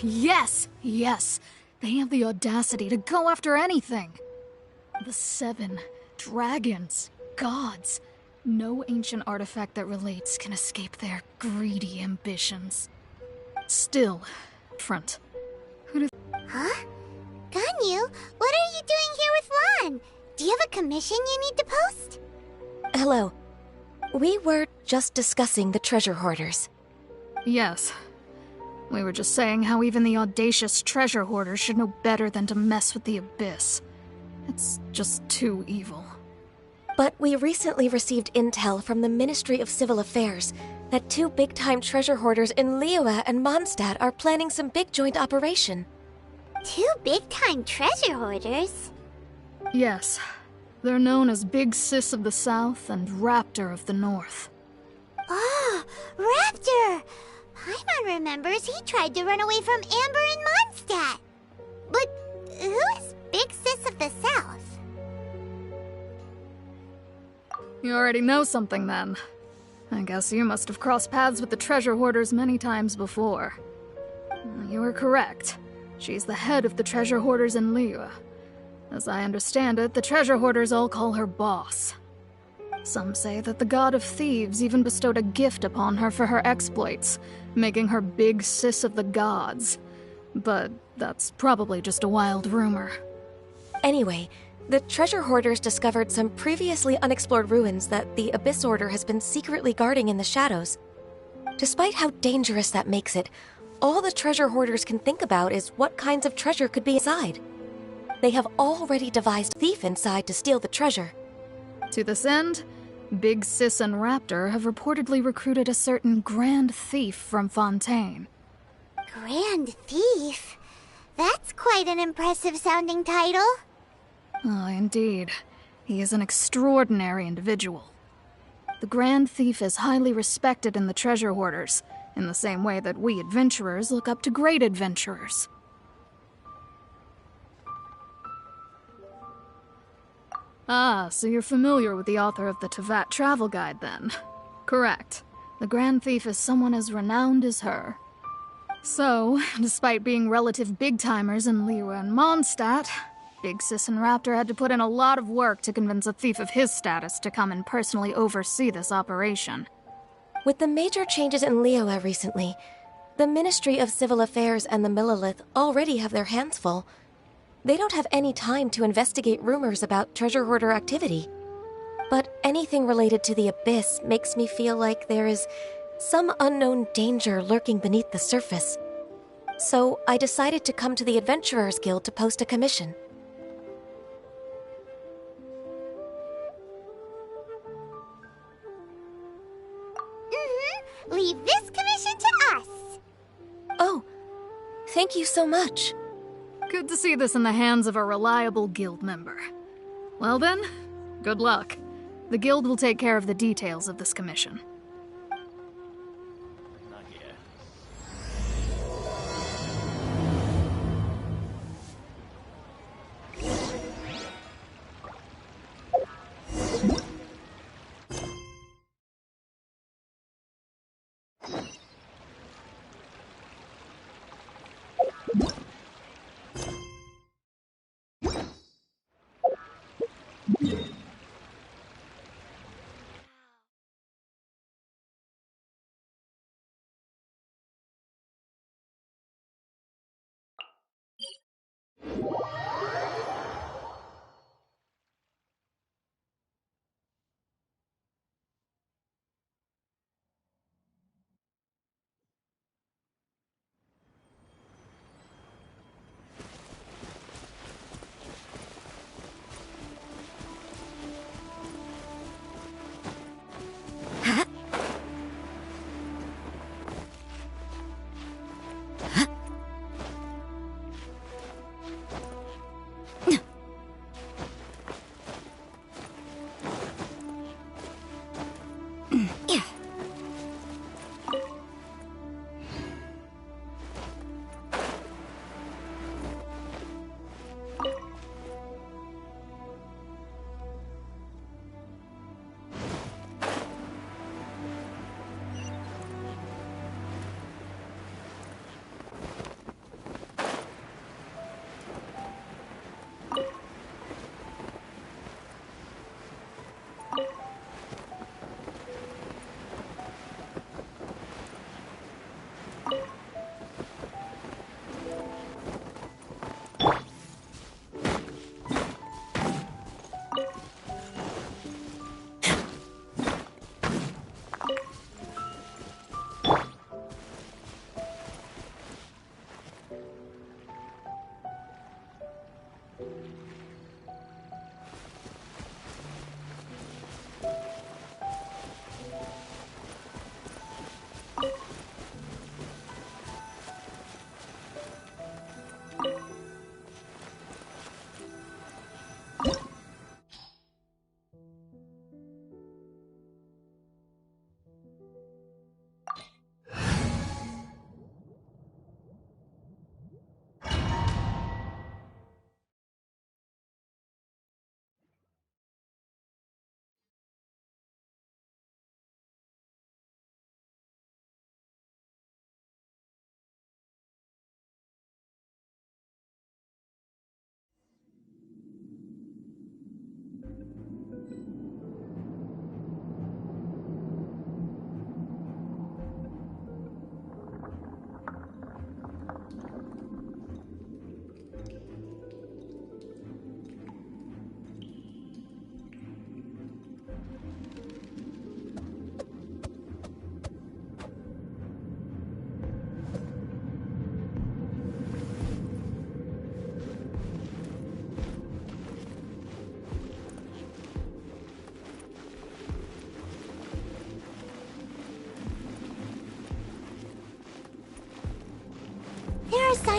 Yes! Yes! They have the audacity to go after anything! The 7 dragons, gods. No ancient artifact that relates can escape their greedy ambitions. Still, front. Huh? Ganyu, what are you doing here with Lon? Do you have a commission you need to post? Hello. We were just discussing the treasure hoarders. Yes. We were just saying how even the audacious treasure hoarders should know better than to mess with the Abyss. It's just too evil. But we recently received intel from the Ministry of Civil Affairs that 2 big-time treasure hoarders in Liyue and Mondstadt are planning some big joint operation. 2 big-time treasure hoarders? Yes. They're known as Big Sis of the South and Raptor of the North. Oh, Raptor! Paimon remembers he tried to run away from Amber and Mondstadt. But who is Big Sis of the South? You already know something then. I guess you must have crossed paths with the treasure hoarders many times before. You were correct. She's the head of the treasure hoarders in Liyue. As I understand it, the treasure hoarders all call her boss. Some say that the god of thieves even bestowed a gift upon her for her exploits, making her Big Sis of the gods. But that's probably just a wild rumor. Anyway, the treasure hoarders discovered some previously unexplored ruins that the Abyss Order has been secretly guarding in the shadows. Despite how dangerous that makes it, all the treasure hoarders can think about is what kinds of treasure could be inside. They have already devised a thief inside to steal the treasure. To this end, Big Sis and Raptor have reportedly recruited a certain Grand Thief from Fontaine. Grand Thief? That's quite an impressive-sounding title. Oh, indeed. He is an extraordinary individual. The Grand Thief is highly respected in the treasure hoarders, in the same way that we adventurers look up to great adventurers. Ah, so you're familiar with the author of the Tevat travel guide, then? Correct. The Grand Thief is someone as renowned as her. So, despite being relative big-timers in Liyue and Mondstadt, Big Sis and Raptor had to put in a lot of work to convince a thief of his status to come and personally oversee this operation. With the major changes in Liyue recently, the Ministry of Civil Affairs and the Millelith already have their hands full. They don't have any time to investigate rumors about treasure hoarder activity. But anything related to the Abyss makes me feel like there is some unknown danger lurking beneath the surface. So I decided to come to the Adventurers Guild to post a commission. Leave this commission to us. Oh, thank you so much. Good to see this in the hands of a reliable guild member. Well then, good luck. The guild will take care of the details of this commission.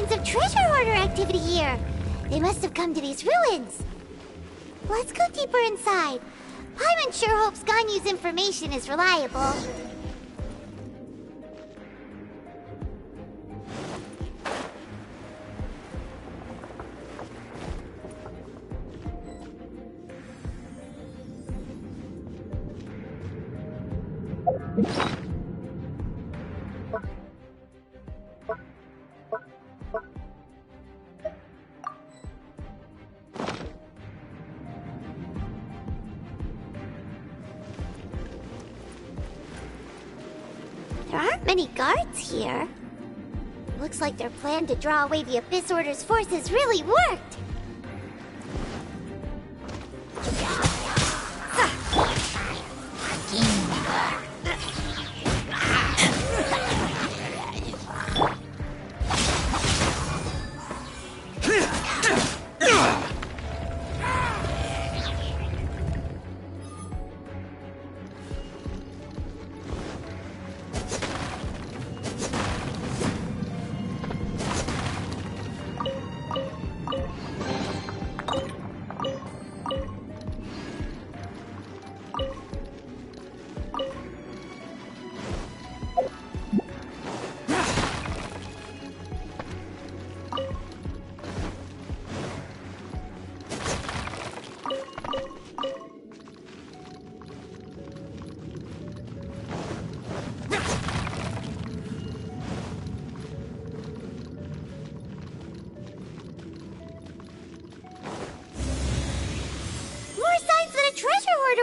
signs of treasure hoarder activity here. They must have come to these ruins. Let's go deeper inside. Paimon sure hopes Ganyu's information is reliable. There aren't many guards here. Looks like their plan to draw away the Abyss Order's forces really worked.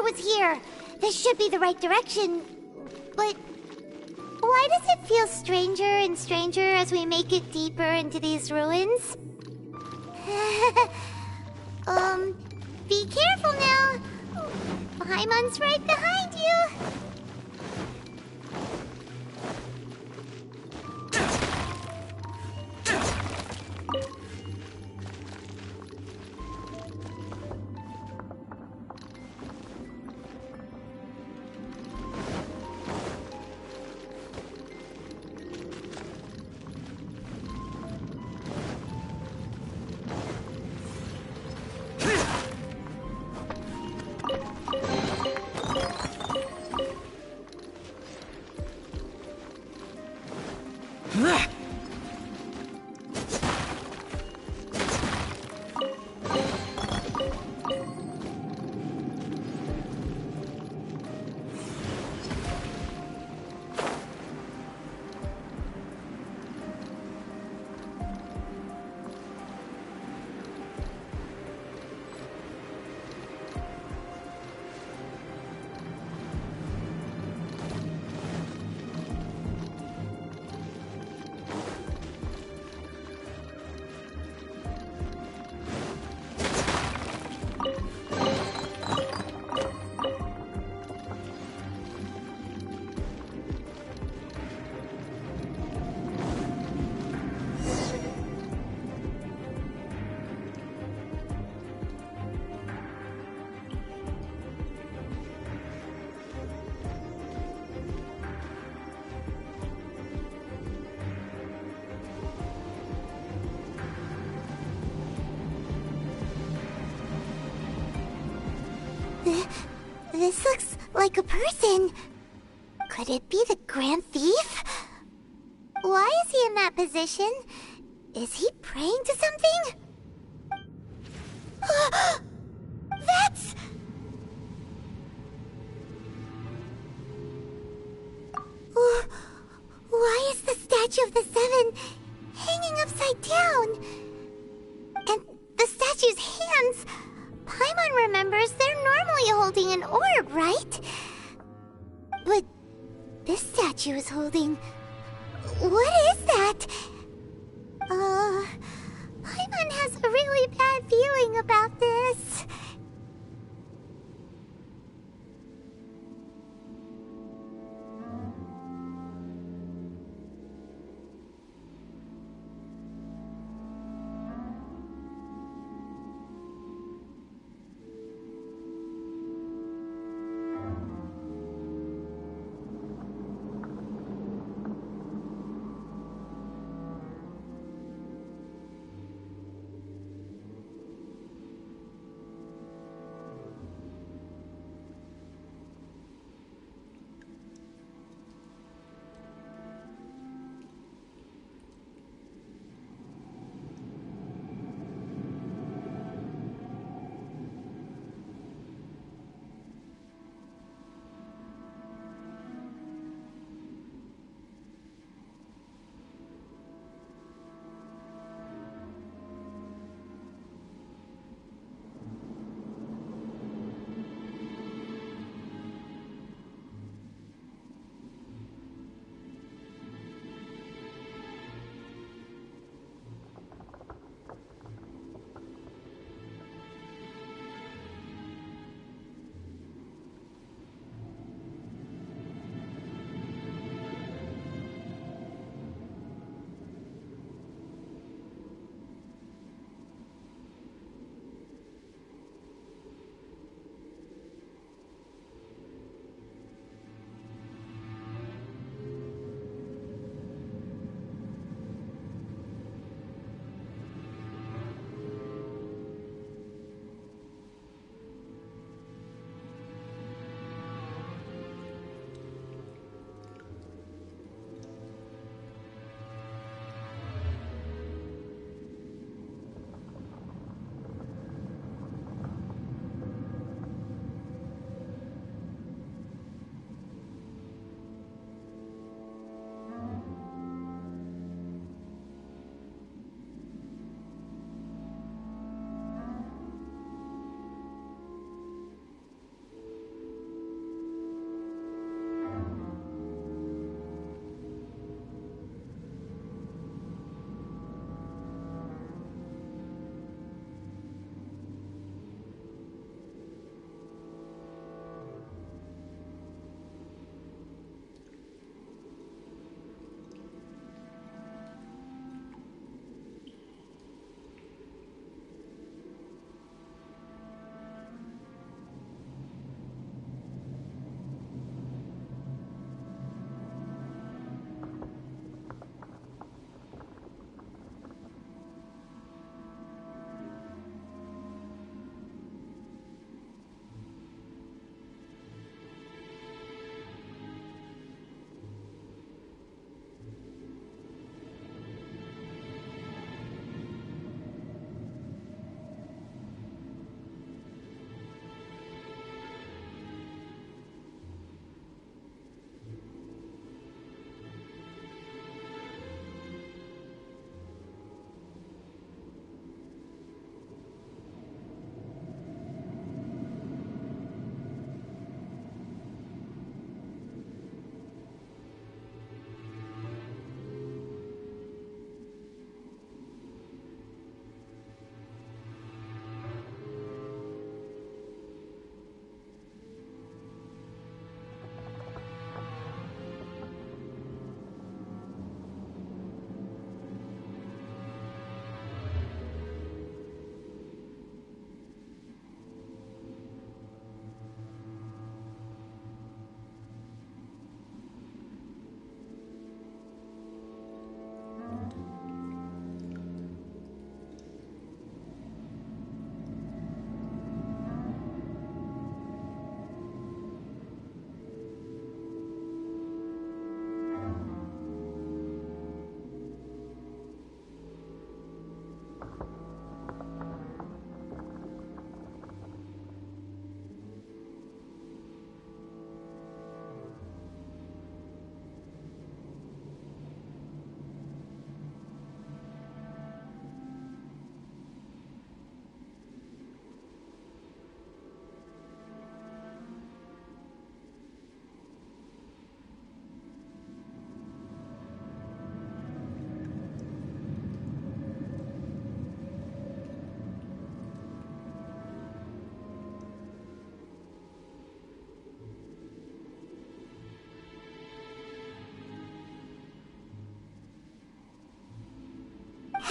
Was here. This should be the right direction. But why does it feel stranger and stranger as we make it deeper into these ruins? Be careful now. Paimon's right behind you. This looks like a person. Could it be the Grand Thief? Why is he in that position? Is he praying to something? That's... Why is the Statue of the Seven hanging upside down? And the statue's hands... Paimon remembers they're normally holding an orb, right? But this statue is holding... What is that? Paimon has a really bad feeling about this.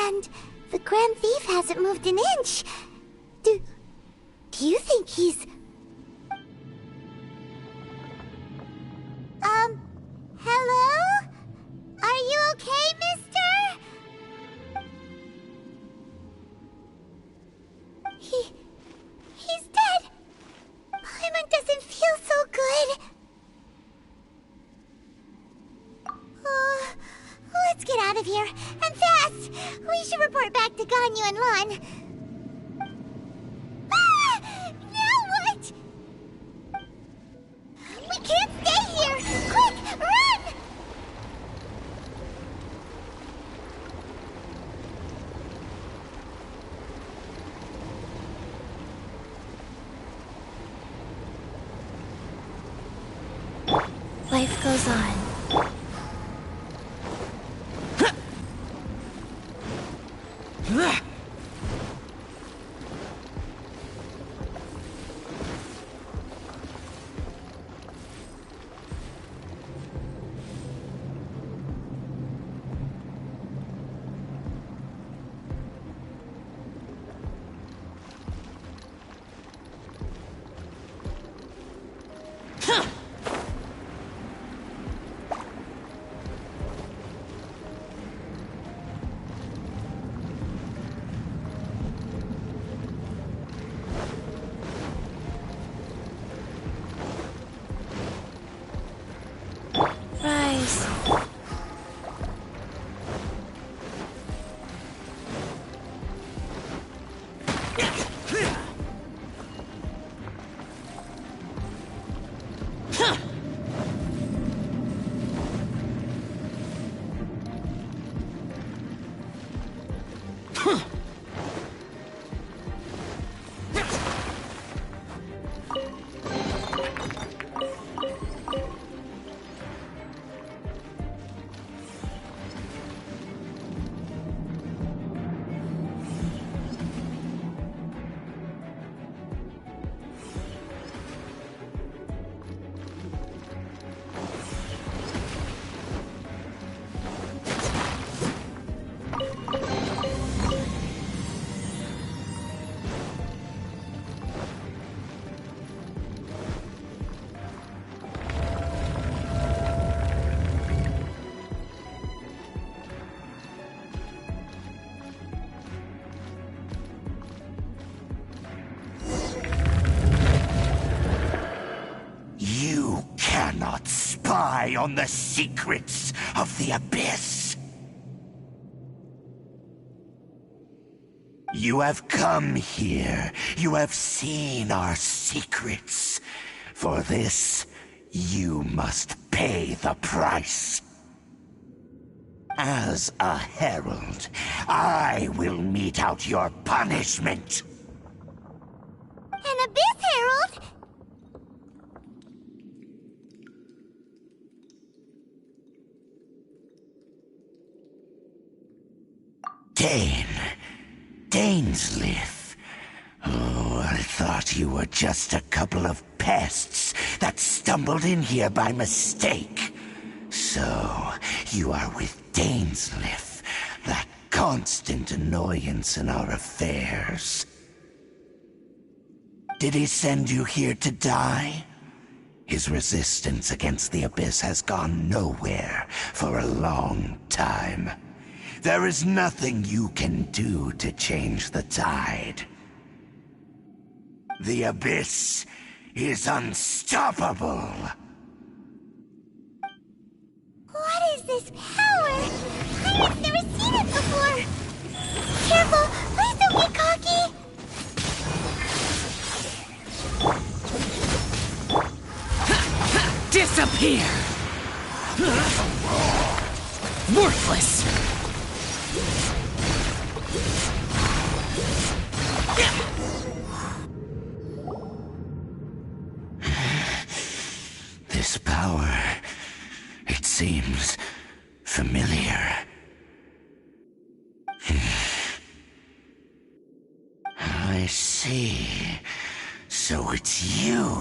And the Grand Thief hasn't moved an inch. Do you think he's... Hello? Are you okay, mister? He's dead. Paimon doesn't feel so good. Let's get out of here, and fast! We should report back to Ganyu and Lon. Ah! Now what? We can't stay here! Quick, run! Life goes on. Rise. On the secrets of the Abyss. You have come here. You have seen our secrets. For this, you must pay the price. As a herald, I will mete out your punishment. An Abyss Herald? Dainsleif. Oh, I thought you were just a couple of pests that stumbled in here by mistake. So, you are with Dainsleif, that constant annoyance in our affairs. Did he send you here to die? His resistance against the Abyss has gone nowhere for a long time. There is nothing you can do to change the tide. The Abyss is unstoppable. What is this power? I've never seen it before. Careful, please don't get cocky. Disappear! Worthless! This power, it seems familiar. I see. So it's you.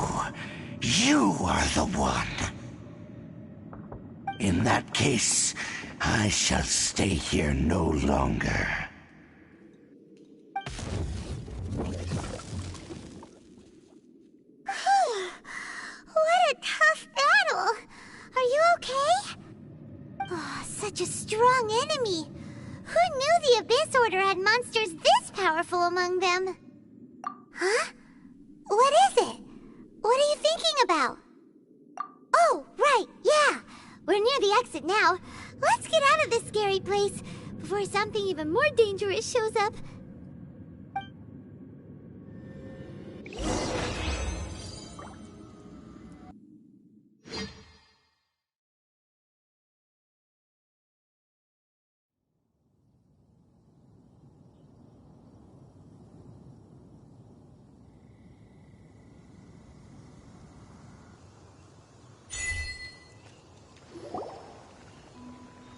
You are the one. In that case, I shall stay here no longer. such a strong enemy. Who knew the Abyss Order had monsters this powerful among them? Huh? What is it? What are you thinking about? Oh, right, yeah. We're near the exit now. Let's get out of this scary place before something even more dangerous shows up.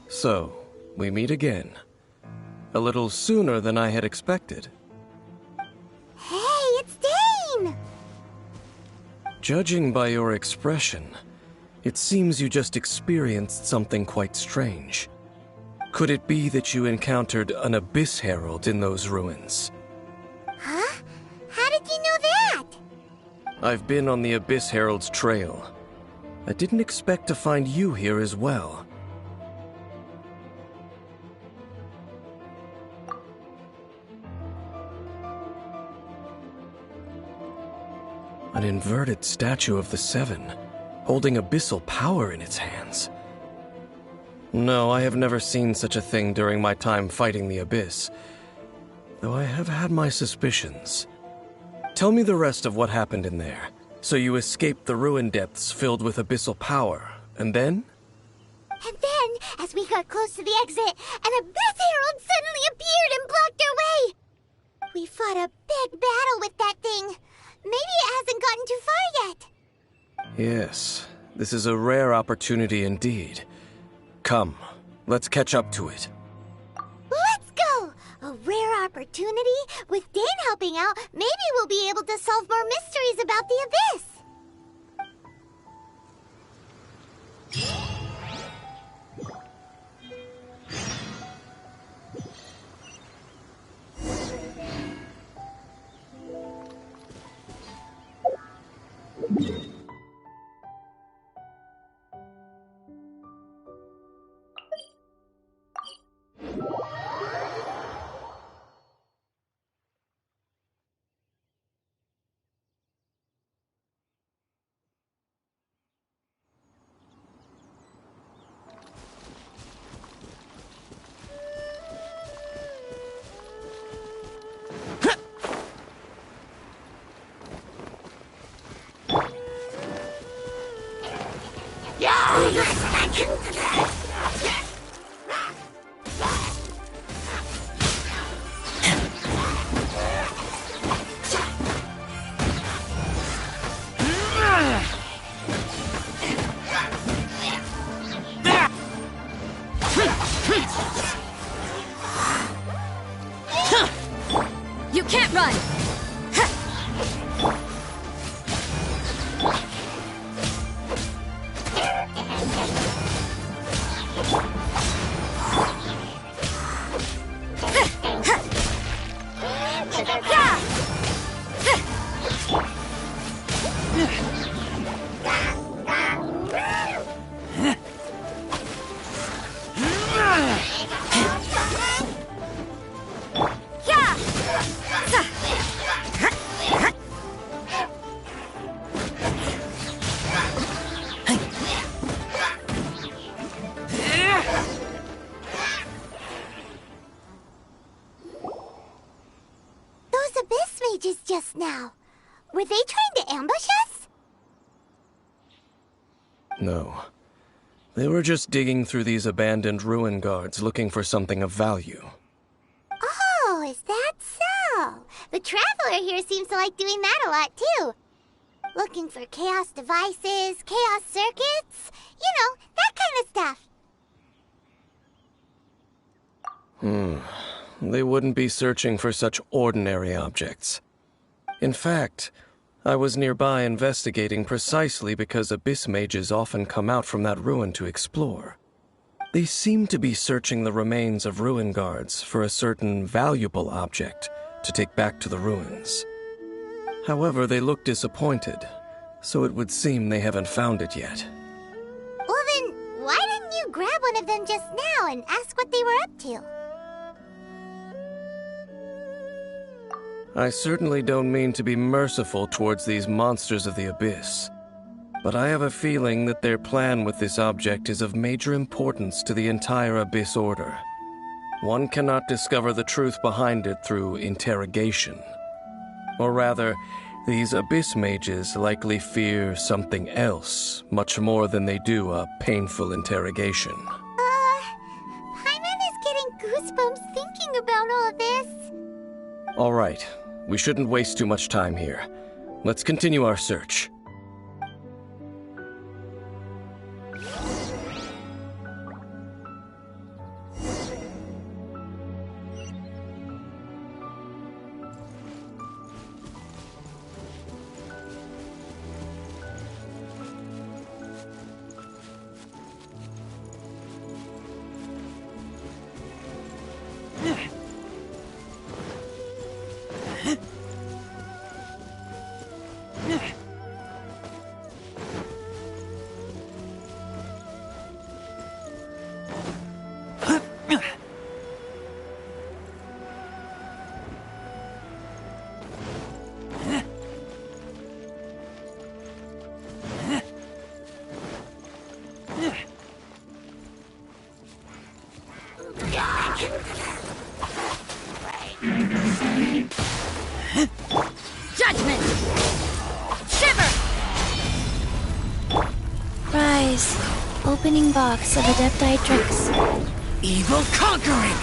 So, we meet again. A little sooner than I had expected. Hey, it's Dane! Judging by your expression, it seems you just experienced something quite strange. Could it be that you encountered an Abyss Herald in those ruins? Huh? How did you know that? I've been on the Abyss Herald's trail. I didn't expect to find you here as well. An inverted statue of the Seven, holding abyssal power in its hands. No, I have never seen such a thing during my time fighting the Abyss, though I have had my suspicions. Tell me the rest of what happened in there. So you escaped the ruin depths filled with abyssal power, and then? And then, as we got close to the exit, an Abyss Herald suddenly appeared and blocked our way! We fought a big battle with that thing. Maybe it hasn't gotten too far yet. Yes, this is a rare opportunity indeed. Come, let's catch up to it. Let's go! A rare opportunity? With Dane helping out, maybe we'll be able to solve more mysteries about the Abyss. You can't run! Just now. Were they trying to ambush us? No. They were just digging through these abandoned ruin guards looking for something of value. Oh, is that so? The Traveler here seems to like doing that a lot too. Looking for chaos devices, chaos circuits, you know, that kind of stuff. They wouldn't be searching for such ordinary objects. In fact, I was nearby investigating precisely because Abyss mages often come out from that ruin to explore. They seem to be searching the remains of ruin guards for a certain valuable object to take back to the ruins. However, they look disappointed, so it would seem they haven't found it yet. Well then, why didn't you grab one of them just now and ask what they were up to. I certainly don't mean to be merciful towards these monsters of the abyss, but I have a feeling that their plan with this object is of major importance to the entire Abyss Order. One cannot discover the truth behind it through interrogation. Or rather, these Abyss mages likely fear something else, much more than they do a painful interrogation. Paimon is getting goosebumps thinking about all this. All right, we shouldn't waste too much time here. Let's continue our search. Judgment! Shiver! Rise. Opening box of Adepti tricks. Evil conquering!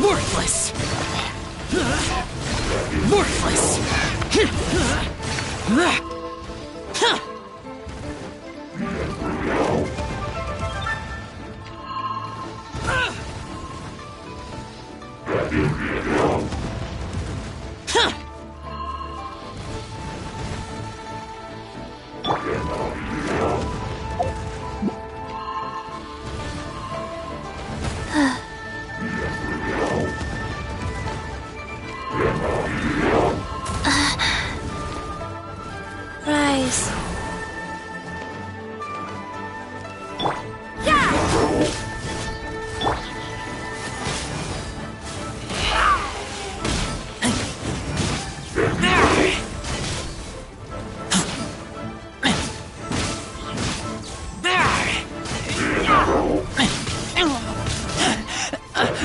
Worthless! Worthless! Rise.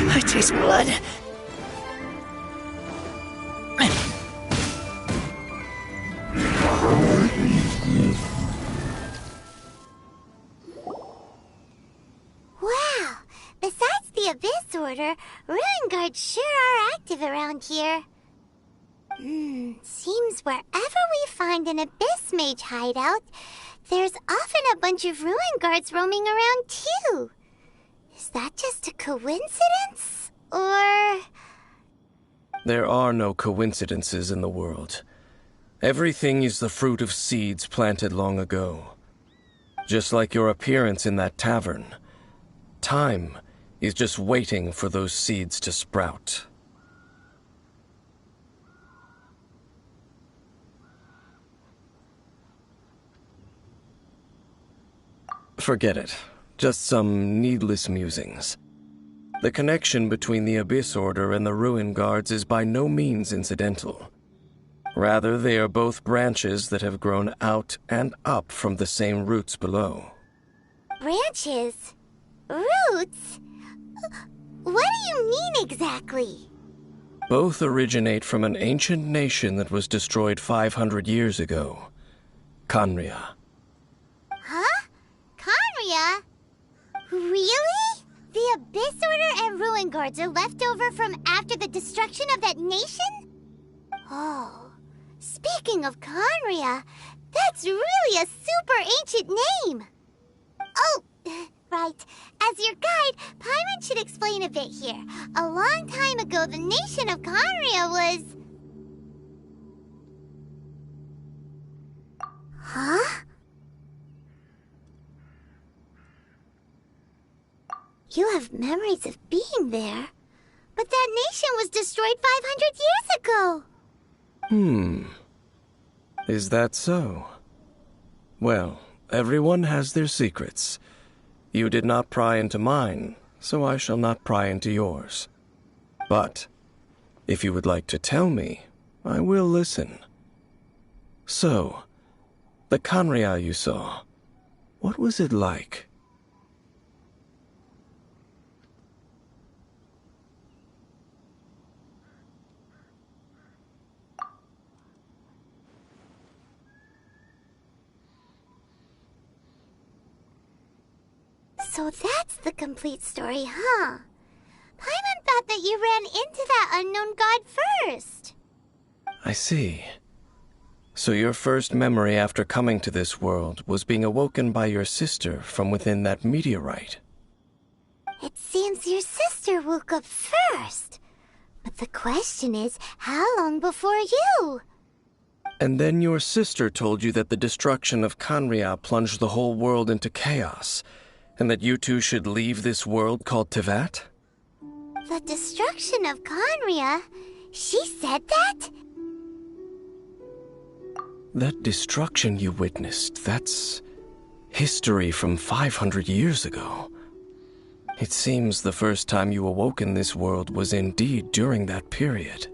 I taste blood. Wow! Besides the Abyss Order, Ruin Guards sure are active around here. Seems wherever we find an Abyss Mage hideout, there's often a bunch of Ruin Guards roaming around too. Is that just a coincidence? Or... There are no coincidences in the world. Everything is the fruit of seeds planted long ago. Just like your appearance in that tavern, time is just waiting for those seeds to sprout. Forget it. Just some needless musings. The connection between the Abyss Order and the Ruin Guards is by no means incidental. Rather, they are both branches that have grown out and up from the same roots below. branches? Roots? What do you mean exactly? Both originate from an ancient nation that was destroyed 500 years ago. Khaenri'ah. Huh? Khaenri'ah? Really? The Abyss Order and Ruin Guards are left over from after the destruction of that nation? Oh, speaking of Khaenri'ah, that's really a super ancient name. Oh, right. As your guide, Paimon should explain a bit here. A long time ago, the nation of Khaenri'ah was... Huh? You have memories of being there. But that nation was destroyed 500 years ago. Is that so? Well, everyone has their secrets. You did not pry into mine, so I shall not pry into yours. But, if you would like to tell me, I will listen. So, the Khaenri'ah you saw, what was it like? So that's the complete story, huh? Paimon thought that you ran into that unknown god first. I see. So your first memory after coming to this world was being awoken by your sister from within that meteorite. It seems your sister woke up first. But the question is, how long before you? And then your sister told you that the destruction of Khaenri'ah plunged the whole world into chaos, and that you two should leave this world called Teyvat? The destruction of Khaenri'ah? She said that? That destruction you witnessed, that's history from 500 years ago. It seems the first time you awoke in this world was indeed during that period.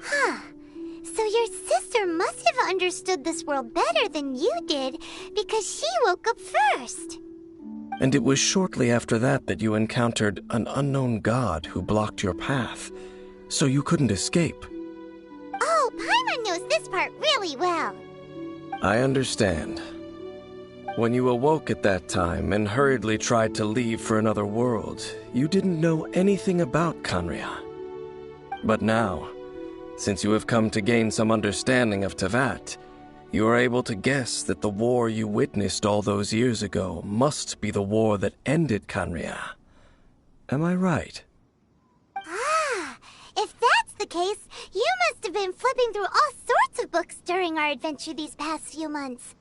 Huh. So your sister must have understood this world better than you did, because she woke up first. And it was shortly after that that you encountered an unknown god who blocked your path, so you couldn't escape. Oh, Paimon knows this part really well. I understand. When you awoke at that time and hurriedly tried to leave for another world, you didn't know anything about Khaenri'ah. But now, since you have come to gain some understanding of Teyvat, you are able to guess that the war you witnessed all those years ago must be the war that ended Khaenri'ah. Am I right? Ah, if that's the case, you must have been flipping through all sorts of books during our adventure these past few months.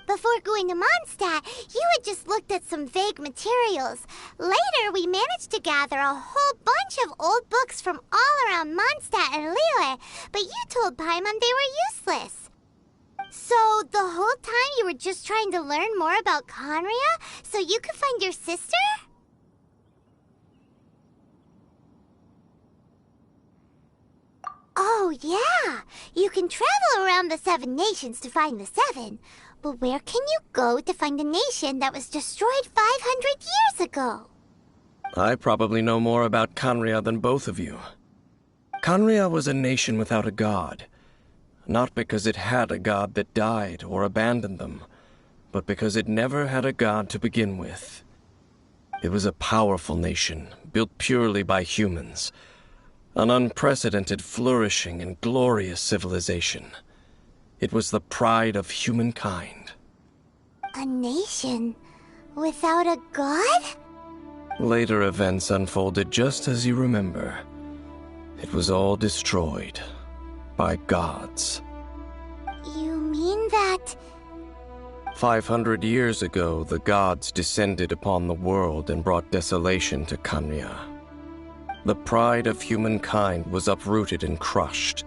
Before going to Mondstadt, you had just looked at some vague materials. Later, we managed to gather a whole bunch of old books from all around Mondstadt and Liyue, but you told Paimon they were useless. So, the whole time you were just trying to learn more about Khaenri'ah so you could find your sister? Oh, yeah. You can travel around the 7 nations to find the 7. But where can you go to find a nation that was destroyed 500 years ago? I probably know more about Khaenri'ah than both of you. Khaenri'ah was a nation without a god. Not because it had a god that died or abandoned them, but because it never had a god to begin with. It was a powerful nation, built purely by humans. An unprecedented, flourishing, and glorious civilization. It was the pride of humankind. A nation without a god? Later events unfolded just as you remember. It was all destroyed by gods. You mean that... 500 years ago, the gods descended upon the world and brought desolation to Khaenri'ah. The pride of humankind was uprooted and crushed,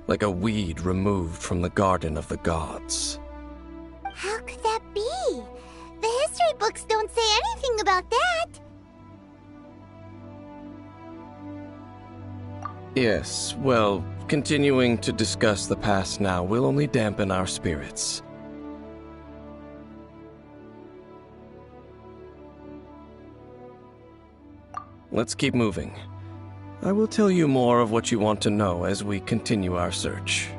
like a weed removed from the garden of the gods. How could that be? The history books don't say anything about that. Yes, well, continuing to discuss the past now will only dampen our spirits. Let's keep moving. I will tell you more of what you want to know as we continue our search.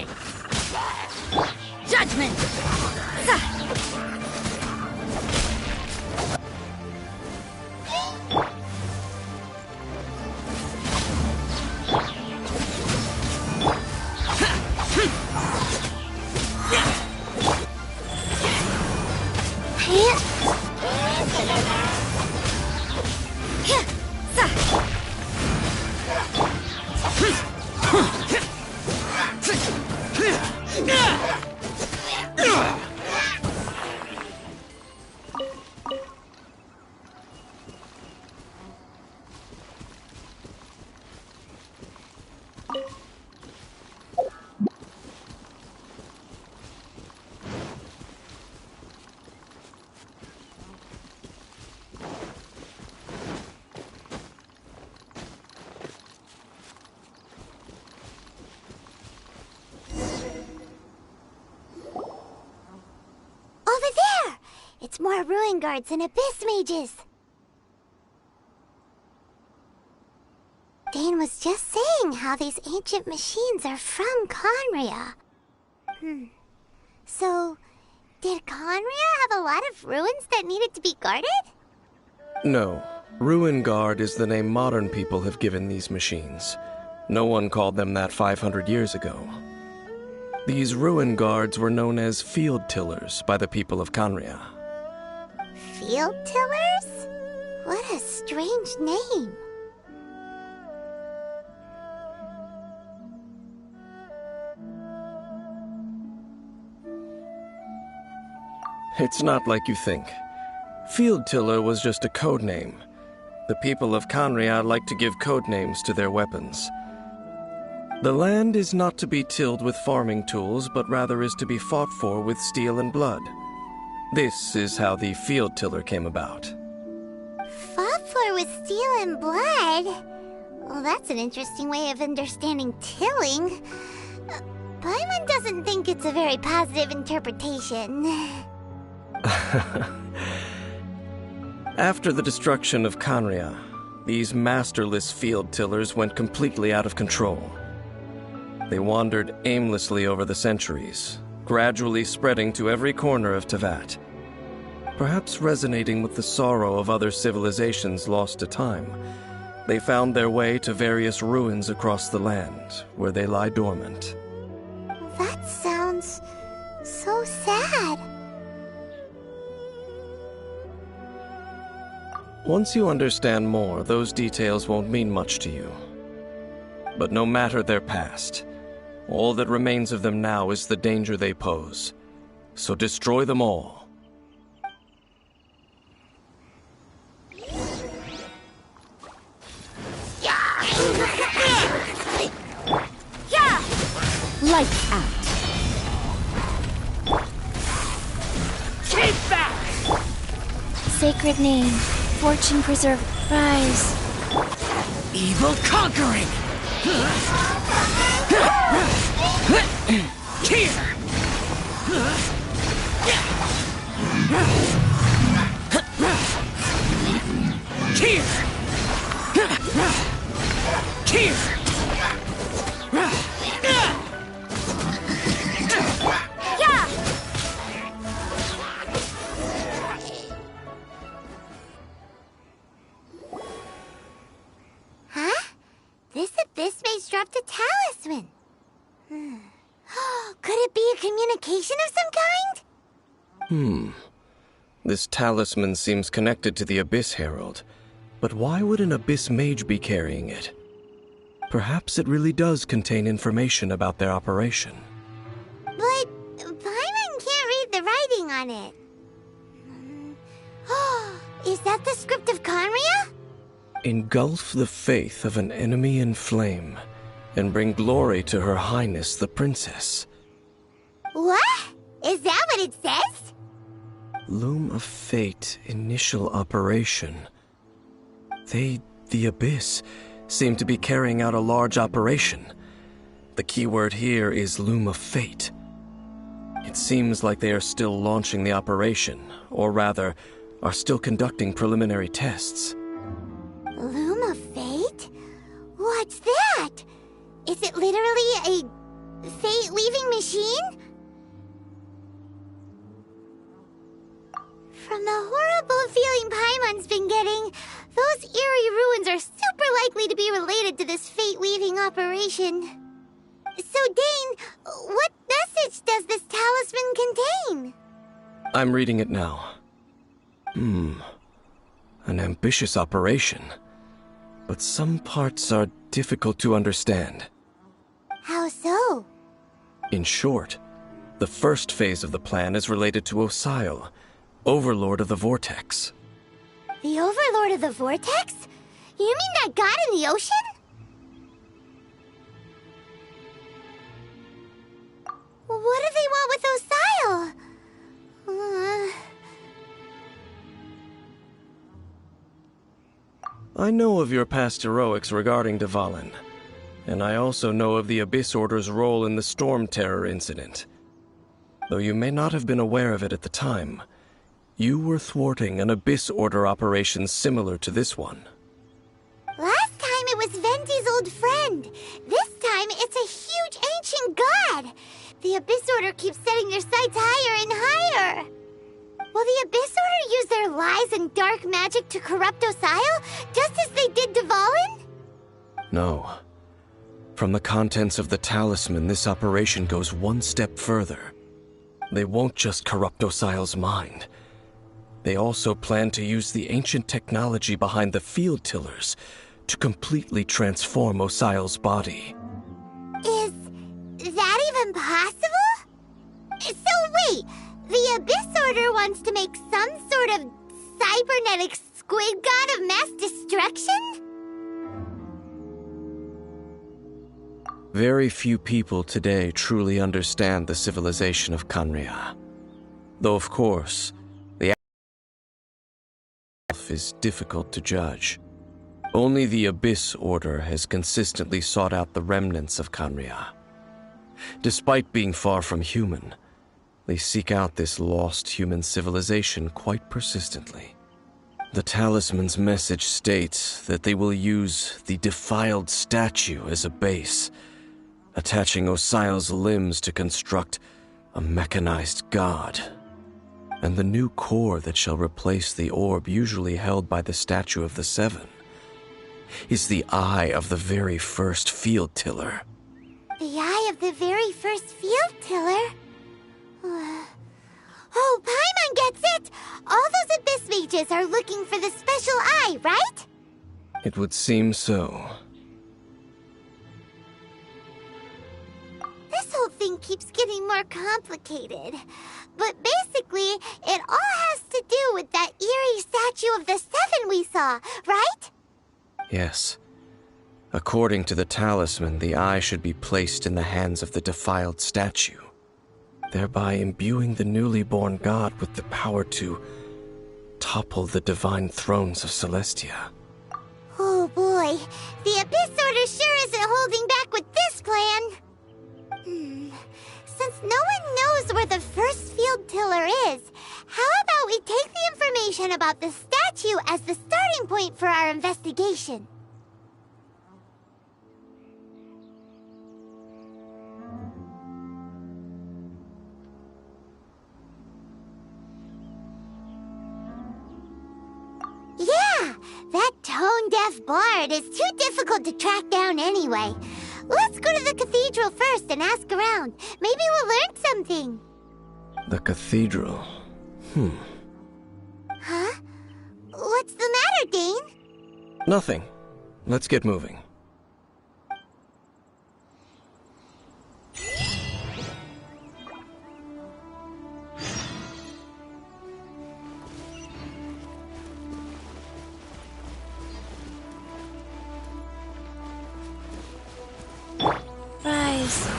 die! Judgment! It's more ruin guards and abyss mages. Dane was just saying how these ancient machines are from Conria. So, did Conria have a lot of ruins that needed to be guarded? No. Ruin Guard is the name modern people have given these machines. No one called them that 500 years ago. These Ruin Guards were known as Field Tillers by the people of Conria. Field Tillers? What a strange name. It's not like you think. Field Tiller was just a code name. The people of Conria like to give code names to their weapons. The land is not to be tilled with farming tools, but rather is to be fought for with steel and blood. This is how the Field Tiller came about. Fought for with steel and blood? Well, that's an interesting way of understanding tilling. Paimon doesn't think it's a very positive interpretation. After the destruction of Conria, these masterless field tillers went completely out of control. They wandered aimlessly over the centuries, gradually spreading to every corner of Teyvat. Perhaps resonating with the sorrow of other civilizations lost to time, they found their way to various ruins across the land, where they lie dormant. That sounds so sad. Once you understand more, those details won't mean much to you. But no matter their past, all that remains of them now is the danger they pose. So destroy them all. Lights out. Take back! Sacred name, fortune preserve, rise. Evil conquering! Here! Here! Here! This abyss mage dropped a talisman. Could it be a communication of some kind? This talisman seems connected to the Abyss Herald. But why would an Abyss Mage be carrying it? Perhaps it really does contain information about their operation. But Paimon can't read the writing on it. Is that the script of Conria? Engulf the faith of an enemy in flame, and bring glory to Her Highness the Princess. What? Is that what it says? Loom of Fate, initial operation. They, the Abyss, seem to be carrying out a large operation. The keyword here is Loom of Fate. It seems like they are still launching the operation, or rather, are still conducting preliminary tests. Loom of Fate? What's that? Is it literally fate-weaving machine? From the horrible feeling Paimon's been getting, those eerie ruins are super likely to be related to this fate-weaving operation. So, Dane, what message does this talisman contain? I'm reading it now. An ambitious operation. But some parts are difficult to understand. How so? In short, the first phase of the plan is related to Osile, Overlord of the Vortex. The Overlord of the Vortex? You mean that god in the ocean? What do they want with Osile? I know of your past heroics regarding Dvalin, and I also know of the Abyss Order's role in the Storm Terror incident. Though you may not have been aware of it at the time, you were thwarting an Abyss Order operation similar to this one. Last time it was Venti's old friend. This time it's a huge ancient god. The Abyss Order keeps setting their sights higher and higher. Will the Abyss Order use their lies and dark magic to corrupt Osile, just as they did Dvalin? No. From the contents of the talisman, this operation goes one step further. They won't just corrupt Osile's mind. They also plan to use the ancient technology behind the field tillers to completely transform Osile's body. Is that even possible? So wait, the Abyss Order wants to make some sort of cybernetic squid god of mass destruction? Very few people today truly understand the civilization of Khaenri'ah. Though of course, the is difficult to judge. Only the Abyss Order has consistently sought out the remnants of Khaenri'ah. Despite being far from human, they seek out this lost human civilization quite persistently. The talisman's message states that they will use the defiled statue as a base, attaching Osile's limbs to construct a mechanized god. And the new core that shall replace the orb usually held by the Statue of the Seven is the eye of the very first field tiller. The eye of the very first field tiller? Oh, Paimon gets it! All those Abyss mages are looking for the special eye, right? It would seem so. This whole thing keeps getting more complicated. But basically, it all has to do with that eerie Statue of the Seven we saw, right? Yes. According to the talisman, the eye should be placed in the hands of the defiled statue, thereby imbuing the newly born god with the power to topple the divine thrones of Celestia. Oh boy, the Abyss Order sure isn't holding back with this plan. Since no one knows where the first field tiller is, how about we take the information about the statue as the starting point for our investigation? Yeah, that tone-deaf bard is too difficult to track down anyway. Let's go to the cathedral first and ask around. Maybe we'll learn something. The cathedral. Huh? What's the matter, Dane? Nothing. Let's get moving. Rise.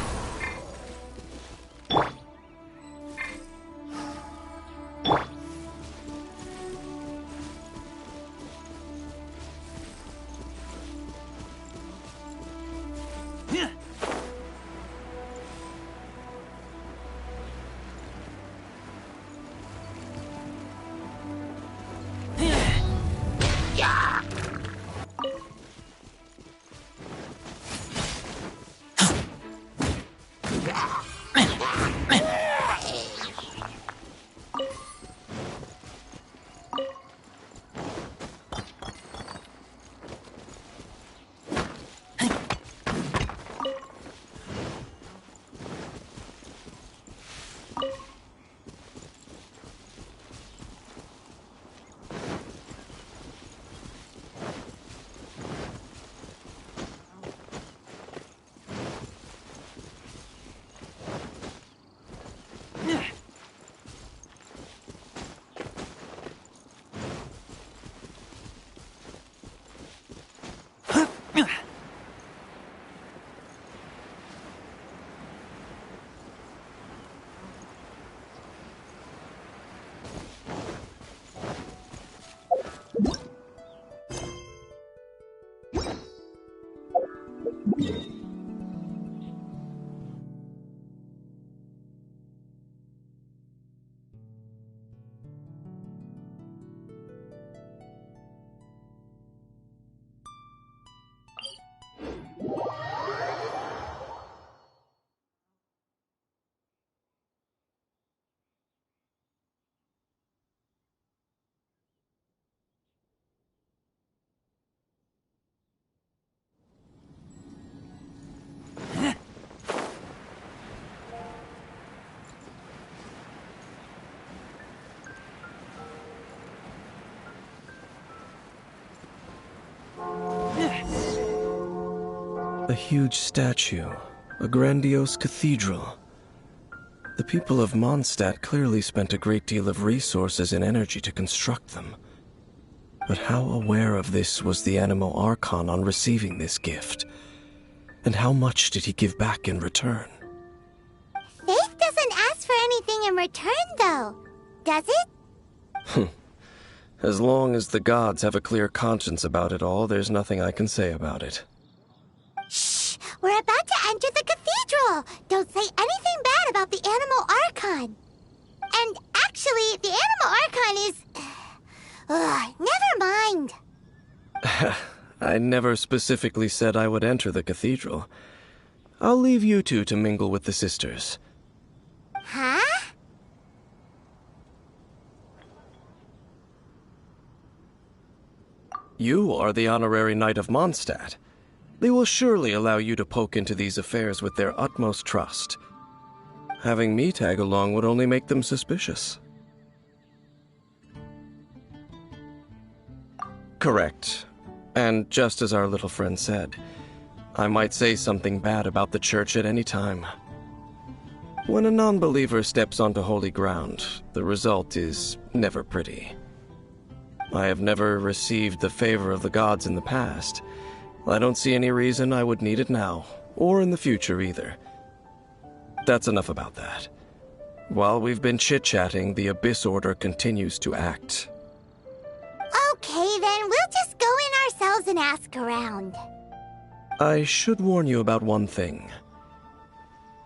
A huge statue, a grandiose cathedral. The people of Mondstadt clearly spent a great deal of resources and energy to construct them. But how aware of this was the Anemo Archon on receiving this gift? And how much did he give back in return? Faith doesn't ask for anything in return, though, does it? As long as the gods have a clear conscience about it all, there's nothing I can say about it. Shh! We're about to enter the cathedral! Don't say anything bad about the Anemo Archon! And actually, the Anemo Archon is... never mind! I never specifically said I would enter the cathedral. I'll leave you two to mingle with the sisters. Huh? You are the honorary knight of Mondstadt. They will surely allow you to poke into these affairs with their utmost trust. Having me tag along would only make them suspicious. Correct. And just as our little friend said, I might say something bad about the church at any time. When a non-believer steps onto holy ground, the result is never pretty. I have never received the favor of the gods in the past. I don't see any reason I would need it now, or in the future either. That's enough about that. While we've been chit-chatting, the Abyss Order continues to act. Okay, then we'll just go in ourselves and ask around. I should warn you about one thing.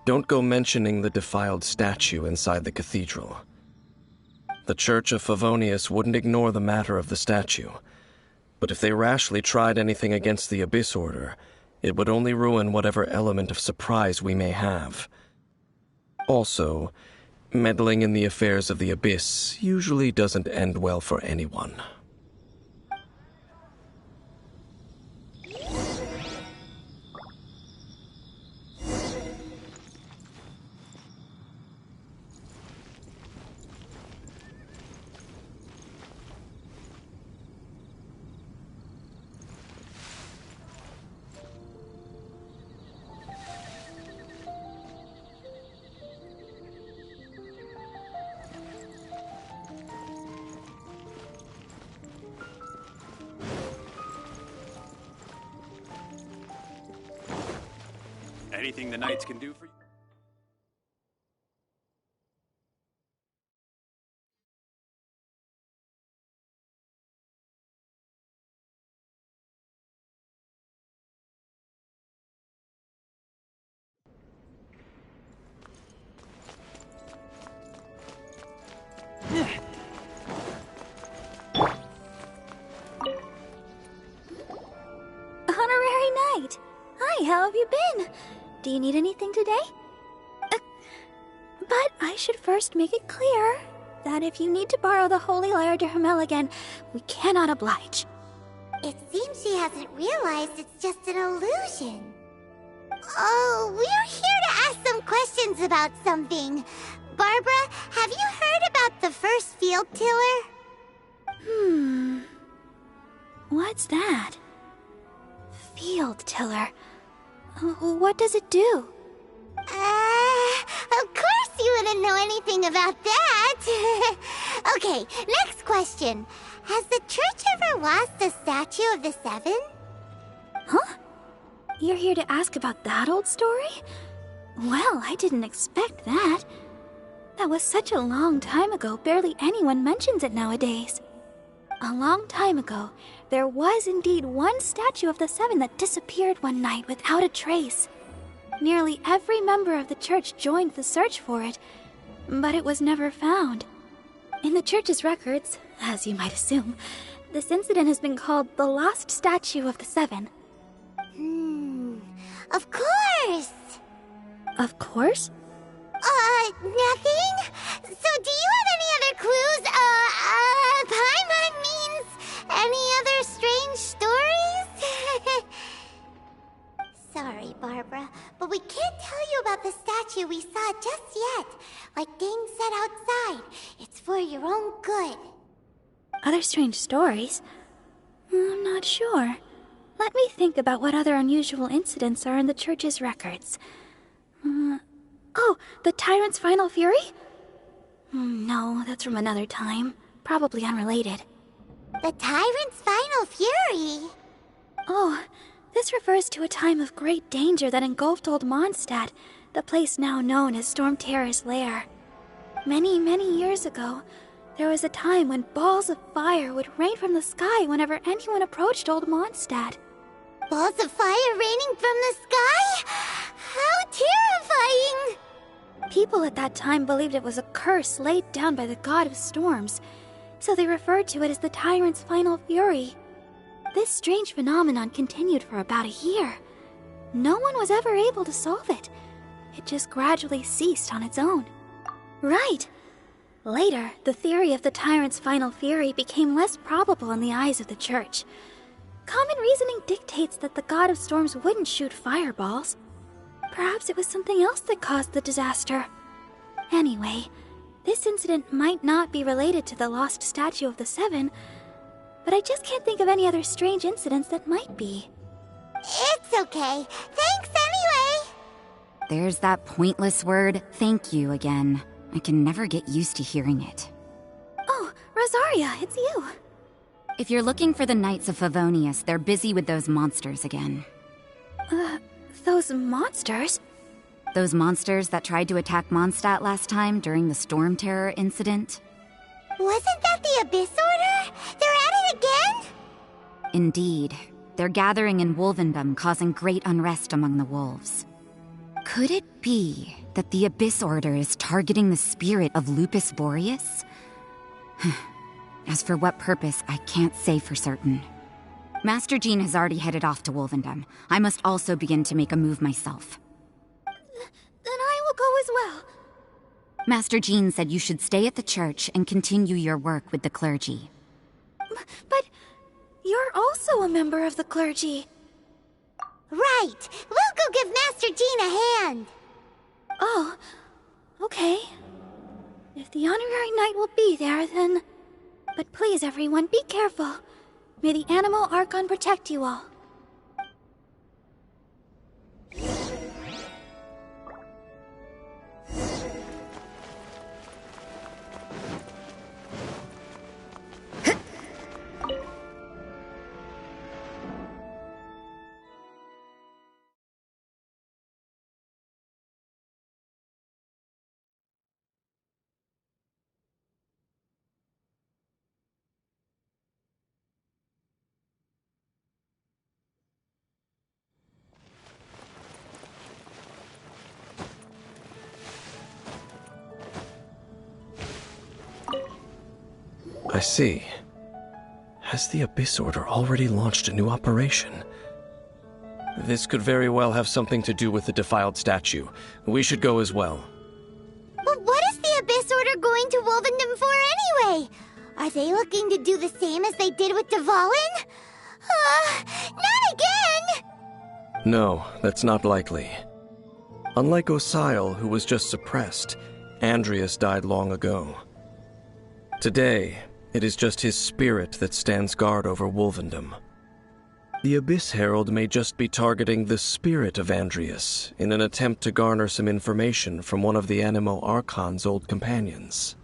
Don't go mentioning the defiled statue inside the cathedral. The Church of Favonius wouldn't ignore the matter of the statue. But if they rashly tried anything against the Abyss Order, it would only ruin whatever element of surprise we may have. Also, meddling in the affairs of the Abyss usually doesn't end well for anyone. Anything the knights can do for you? Honorary Knight! Hi, how have you been? Do you need anything today? But I should first make it clear that if you need to borrow the Holy Lyre to Hermel again, we cannot oblige. It seems she hasn't realized it's just an illusion. Oh, we're here to ask some questions about something. Barbara, have you heard about the first field tiller? What's that? Field tiller. What does it do? Of course you wouldn't know anything about that. Okay, next question. Has the church ever lost a statue of the Seven? Huh? You're here to ask about that old story? Well, I didn't expect that. That was such a long time ago, barely anyone mentions it nowadays. A long time ago, there was indeed one statue of the Seven that disappeared one night without a trace. Nearly every member of the church joined the search for it, but it was never found. In the church's records, as you might assume, this incident has been called the Lost Statue of the Seven. Of course! Of course? Nothing? So do you have any other clues? Paimon means any other strange stories? Sorry, Barbara, but we can't tell you about the statue we saw just yet. Like Dane said outside, it's for your own good. Other strange stories? I'm not sure. Let me think about what other unusual incidents are in the church's records. Oh, the Tyrant's Final Fury? No, that's from another time. Probably unrelated. The Tyrant's Final Fury? Oh, this refers to a time of great danger that engulfed Old Mondstadt, the place now known as Storm Terror's lair. Many, many years ago, there was a time when balls of fire would rain from the sky whenever anyone approached Old Mondstadt. Balls of fire raining from the sky? How terrifying! People at that time believed it was a curse laid down by the god of storms, so they referred to it as the Tyrant's Final Fury. This strange phenomenon continued for about a year. No one was ever able to solve it. It just gradually ceased on its own. Right. Later, the theory of the Tyrant's Final Fury became less probable in the eyes of the church. Common reasoning dictates that the god of storms wouldn't shoot fireballs. Perhaps it was something else that caused the disaster. Anyway, this incident might not be related to the lost statue of the Seven, but I just can't think of any other strange incidents that might be. It's okay. Thanks anyway! There's that pointless word, thank you, again. I can never get used to hearing it. Oh, Rosaria, it's you. If you're looking for the Knights of Favonius, they're busy with those monsters again. Those monsters? Those monsters that tried to attack Mondstadt last time during the Storm Terror incident? Wasn't that the Abyss Order? They're at it again? Indeed. They're gathering in Wolvendom, causing great unrest among the wolves. Could it be that the Abyss Order is targeting the spirit of Lupus Boreas? As for what purpose, I can't say for certain. Master Jean has already headed off to Wolvendom. I must also begin to make a move myself. Then I will go as well. Master Jean said you should stay at the church and continue your work with the clergy. But you're also a member of the clergy. Right! We'll go give Master Jean a hand! Oh, okay. If the honorary knight will be there, then... But please, everyone, be careful. May the Animal Archon protect you all. I see. Has the Abyss Order already launched a new operation? This could very well have something to do with the defiled statue. We should go as well. But what is the Abyss Order going to Wolvendom for anyway? Are they looking to do the same as they did with Dvalin? Not again! No, that's not likely. Unlike Osile, who was just suppressed, Andreas died long ago. Today, it is just his spirit that stands guard over Wolvendom. The Abyss Herald may just be targeting the spirit of Andreas in an attempt to garner some information from one of the Animo Archon's old companions.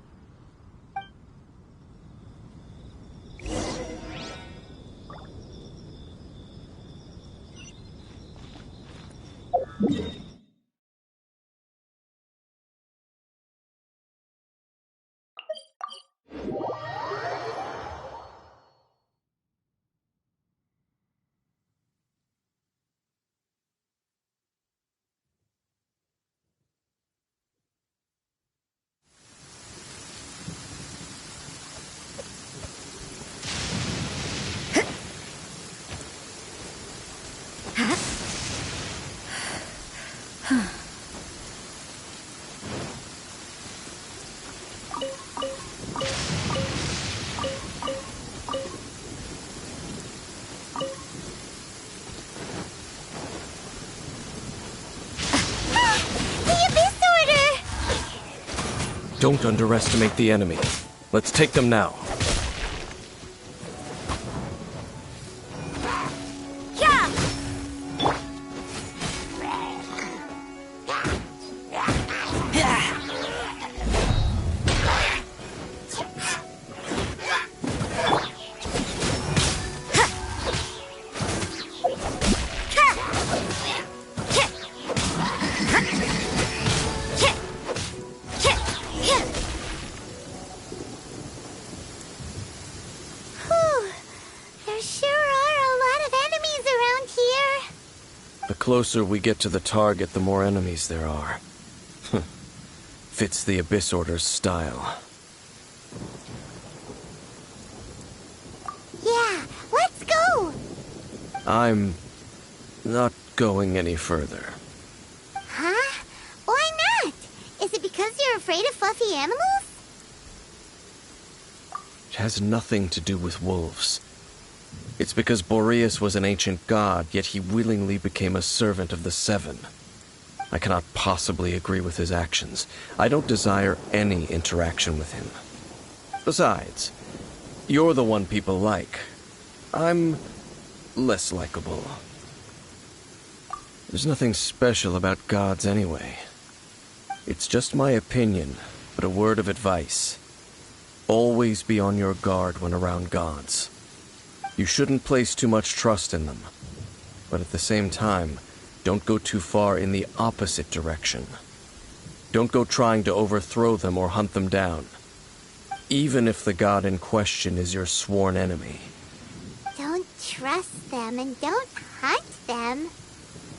Don't underestimate the enemy. Let's take them now. The closer we get to the target, the more enemies there are. Fits the Abyss Order's style. Yeah, let's go! I'm not going any further. Huh? Why not? Is it because you're afraid of fluffy animals? It has nothing to do with wolves. It's because Boreas was an ancient god, yet he willingly became a servant of the Seven. I cannot possibly agree with his actions. I don't desire any interaction with him. Besides, you're the one people like. I'm less likable. There's nothing special about gods anyway. It's just my opinion, but a word of advice. Always be on your guard when around gods. You shouldn't place too much trust in them, but at the same time, don't go too far in the opposite direction. Don't go trying to overthrow them or hunt them down, even if the god in question is your sworn enemy. Don't trust them and don't hunt them.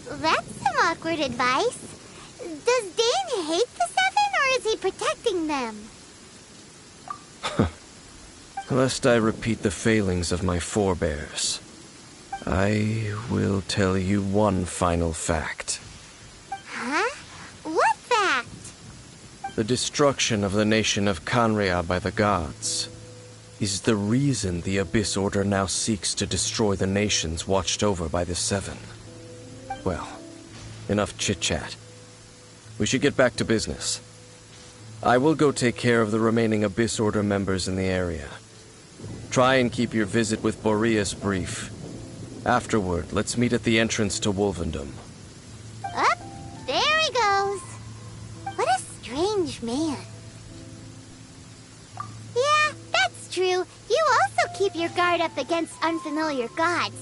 That's some awkward advice. Does Dane hate the Seven, or is he protecting them? Lest I repeat the failings of my forebears, I will tell you one final fact. Huh? What fact? The destruction of the nation of Khaenri'ah by the gods is the reason the Abyss Order now seeks to destroy the nations watched over by the Seven. Well, enough chit-chat. We should get back to business. I will go take care of the remaining Abyss Order members in the area. Try and keep your visit with Boreas brief. Afterward, let's meet at the entrance to Wolvendom. Up, there he goes. What a strange man. Yeah, that's true. You also keep your guard up against unfamiliar gods.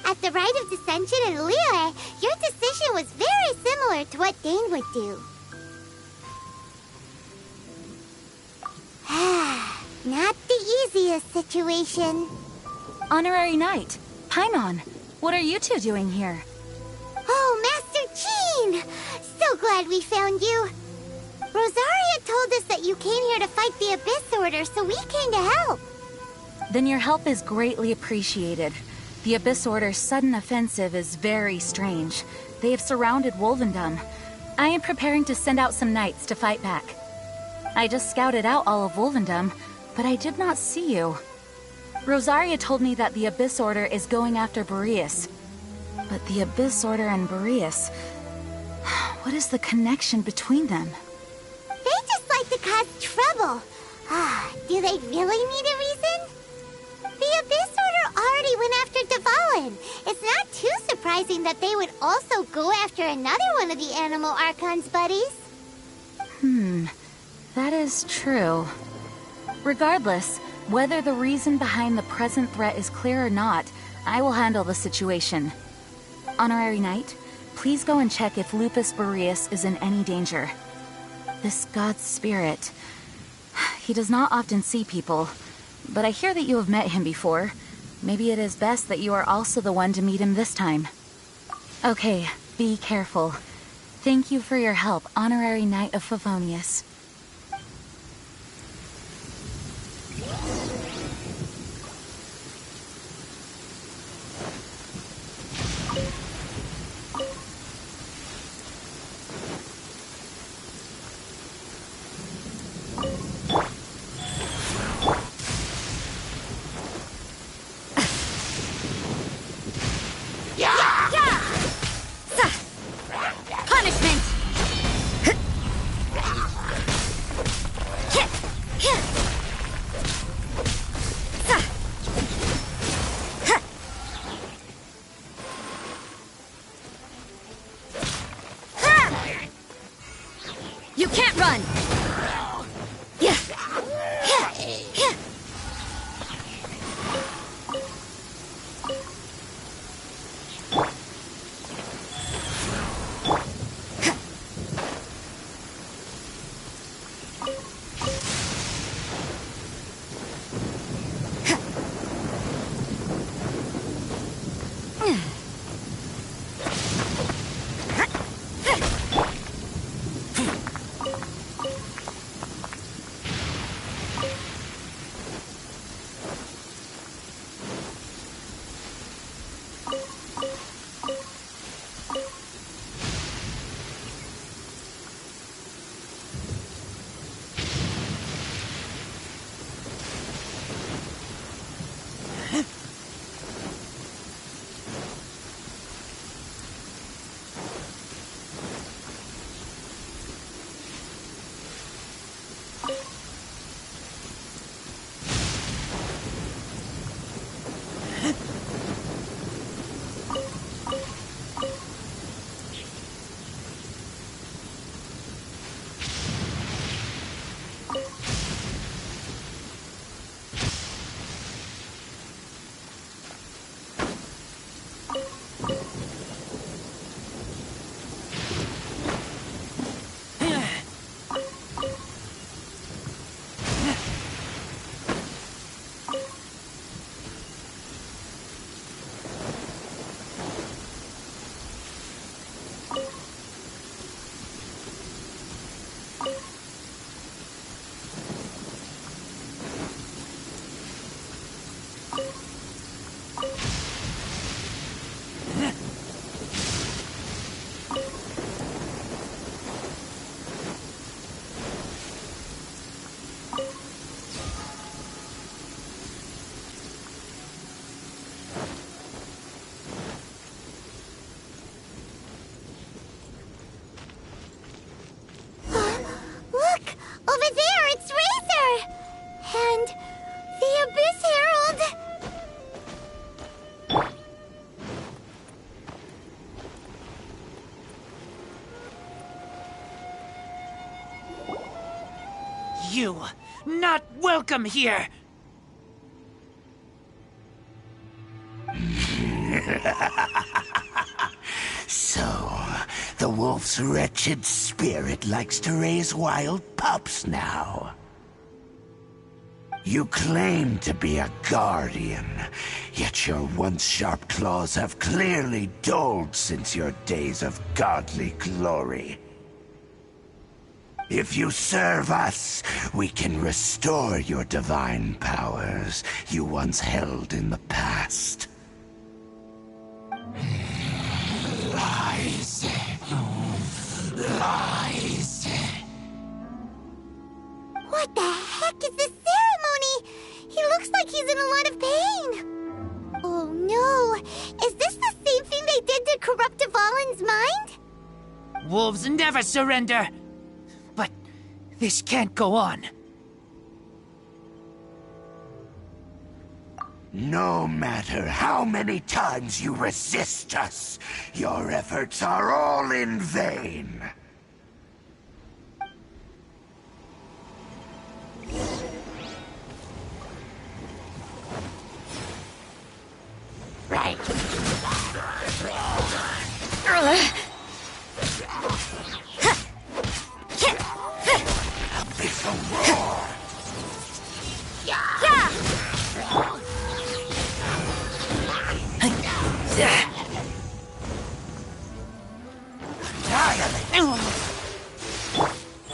At the Rite of Dissension in Liyue, your decision was very similar to what Dane would do. Not the easiest situation. Honorary Knight, Paimon, what are you two doing here? Oh, Master Jean! So glad we found you. Rosaria told us that you came here to fight the Abyss Order, so we came to help. Then your help is greatly appreciated. The Abyss Order's sudden offensive is very strange. They have surrounded Wolvendom. I am preparing to send out some knights to fight back. I just scouted out all of Wolvendom, but I did not see you. Rosaria told me that the Abyss Order is going after Boreas. But the Abyss Order and Boreas... what is the connection between them? They just like to cause trouble. Do they really need a reason? The Abyss Order already went after Dvalin. It's not too surprising that they would also go after another one of the Animal Archon's buddies. That is true. Regardless, whether the reason behind the present threat is clear or not, I will handle the situation. Honorary Knight, please go and check if Lupus Boreas is in any danger. This god's spirit... he does not often see people, but I hear that you have met him before. Maybe it is best that you are also the one to meet him this time. Okay, be careful. Thank you for your help, Honorary Knight of Favonius. run! Yeah. You, not welcome here! So, the wolf's wretched spirit likes to raise wild pups now. You claim to be a guardian, yet your once sharp claws have clearly dulled since your days of godly glory. If you serve us, we can restore your divine powers you once held in the past. Lies. Lies. What the heck is this ceremony? He looks like he's in a lot of pain. Oh no! Is this the same thing they did to corrupt Dvalin's mind? Wolves never surrender! But this can't go on. No matter how many times you resist us, your efforts are all in vain. Right. Abyssal roar.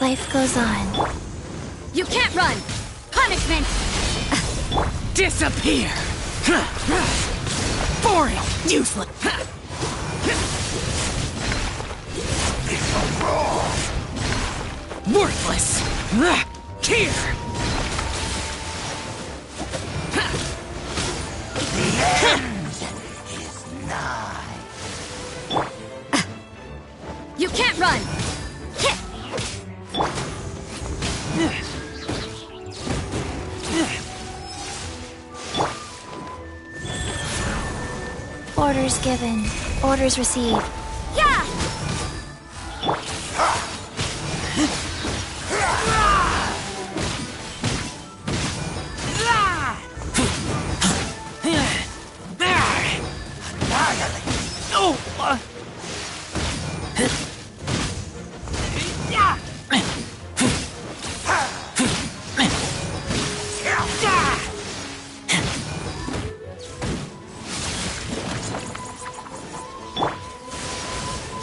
Life goes on. You can't run! Punishment! Disappear! Boring! Useless! Worthless! Here! The end is nigh. You can't run! Orders given. Orders received. Yeah!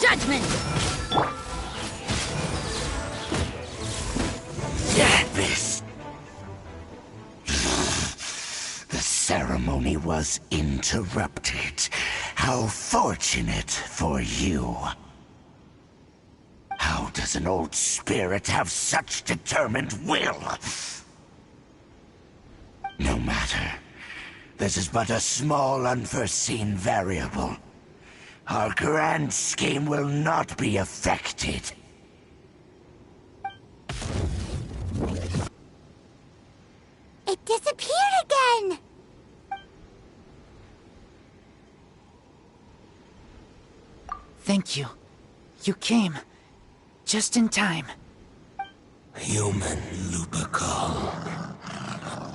Judgment! This. The ceremony was interrupted. How fortunate for you. How does an old spirit have such determined will? No matter. This is but a small unforeseen variable. Our grand scheme will not be affected. It disappeared again! Thank you. You came. Just in time. Human Lupercal.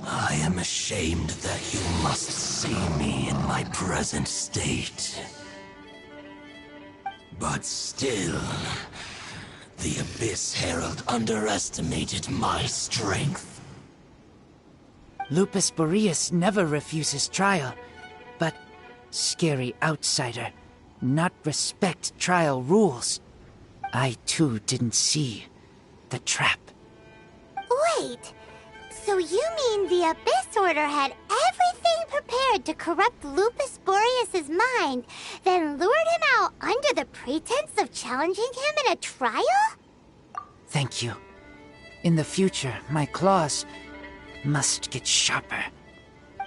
I am ashamed that you must see me in my present state. But still, the Abyss Herald underestimated my strength. Lupus Boreas never refuses trial, but scary outsider, not respect trial rules. I too didn't see the trap. Wait, so you mean the Abyss Order had everything prepared to corrupt Lupus Boreas' mind, then lured him out under the pretense of challenging him in a trial? Thank you. In the future, my claws must get sharper.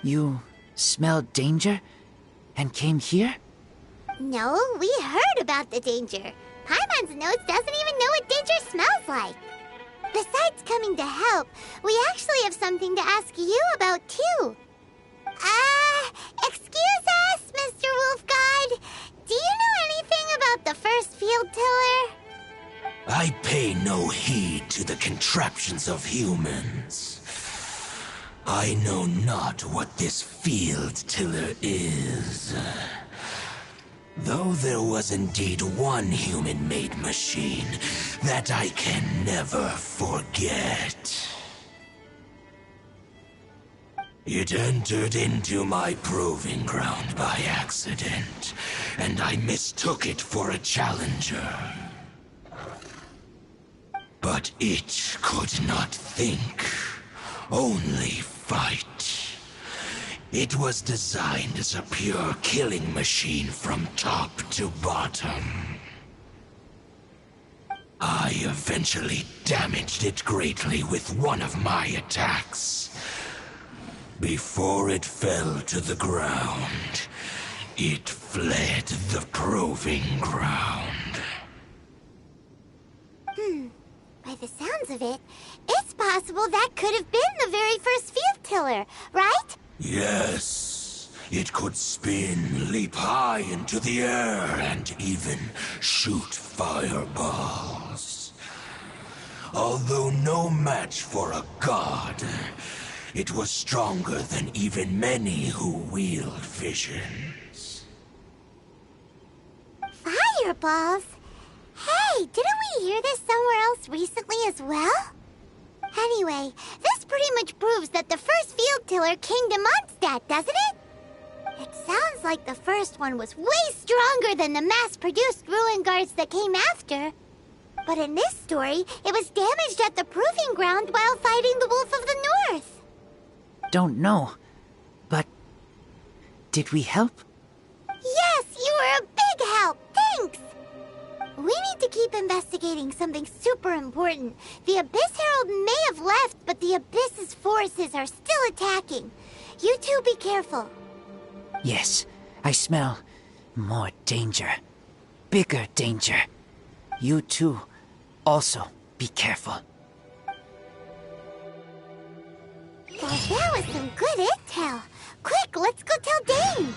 You smelled danger and came here? No, we heard about the danger. Paimon's nose doesn't even know what danger smells like. Besides coming to help, we actually have something to ask you about, too. Excuse us, Mr. Wolf God. Do you know anything about the first field tiller? I pay no heed to the contraptions of humans. I know not what this field tiller is. Though there was indeed one human-made machine that I can never forget. It entered into my proving ground by accident, and I mistook it for a challenger. But it could not think, only fight. It was designed as a pure killing machine from top to bottom. I eventually damaged it greatly with one of my attacks. Before it fell to the ground, it fled the proving ground. By the sounds of it, it's possible that could have been the very first field tiller, right? Yes, it could spin, leap high into the air, and even shoot fireballs. Although no match for a god, it was stronger than even many who wield visions. Fireballs? Hey, didn't we hear this somewhere else recently as well? Anyway, this pretty much proves that the first field tiller came to Mondstadt, doesn't it? It sounds like the first one was way stronger than the mass-produced ruin guards that came after. But in this story, it was damaged at the proving ground while fighting the Wolf of the North. Don't know, but did we help? Yes, you were a big help. Thanks. We need to keep investigating something super important. The Abyss Herald may have left, but the Abyss's forces are still attacking. You two be careful. Yes, I smell more danger. Bigger danger. You two also be careful. Well, that was some good intel. Quick, let's go tell Dane.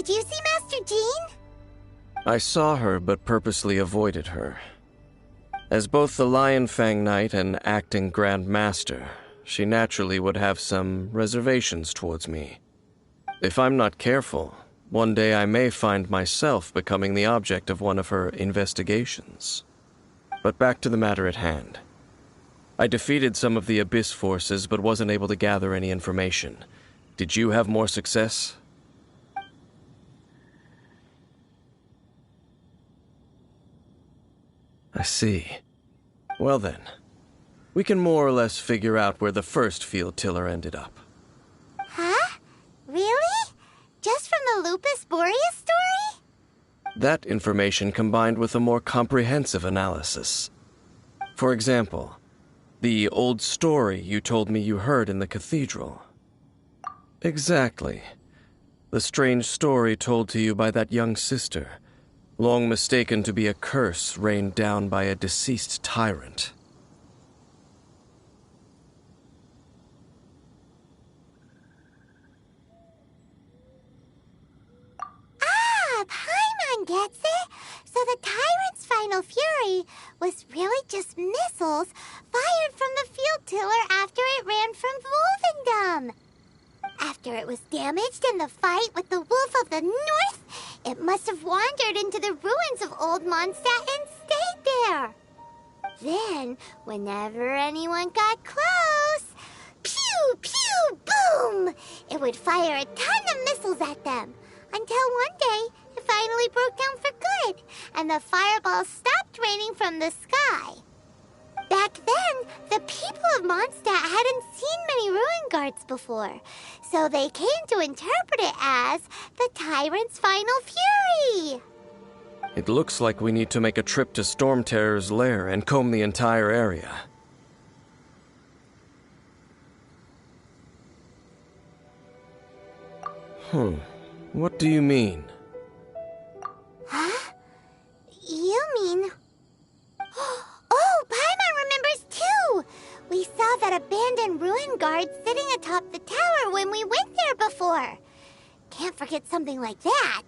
Did you see Master Jean? I saw her, but purposely avoided her. As both the Lion Fang Knight and acting Grand Master, she naturally would have some reservations towards me. If I'm not careful, one day I may find myself becoming the object of one of her investigations. But back to the matter at hand. I defeated some of the Abyss forces, but wasn't able to gather any information. Did you have more success? I see. Well then, we can more or less figure out where the first field tiller ended up. Huh? Really? Just from the Lupus Boreas story? That information combined with a more comprehensive analysis. For example, the old story you told me you heard in the cathedral. Exactly. The strange story told to you by that young sister, long mistaken to be a curse rained down by a deceased tyrant. Ah, Paimon gets it! So the tyrant's final fury was really just missiles fired from the field tiller after it ran from Wolvendom. After it was damaged in the fight with the Wolf of the North, it must have wandered into the ruins of Old Mondstadt and stayed there. Then, whenever anyone got close, pew, pew, boom! It would fire a ton of missiles at them, until one day it finally broke down for good, and the fireballs stopped raining from the sky. Back then, the people of Mondstadt hadn't seen many ruin guards before, so they came to interpret it as the tyrant's final fury. It looks like we need to make a trip to Storm Terror's lair and comb the entire area. What do you mean? Huh? You mean... Oh, Paimon remembers too! We saw that abandoned ruin guard sitting atop the tower when we went there before. Can't forget something like that.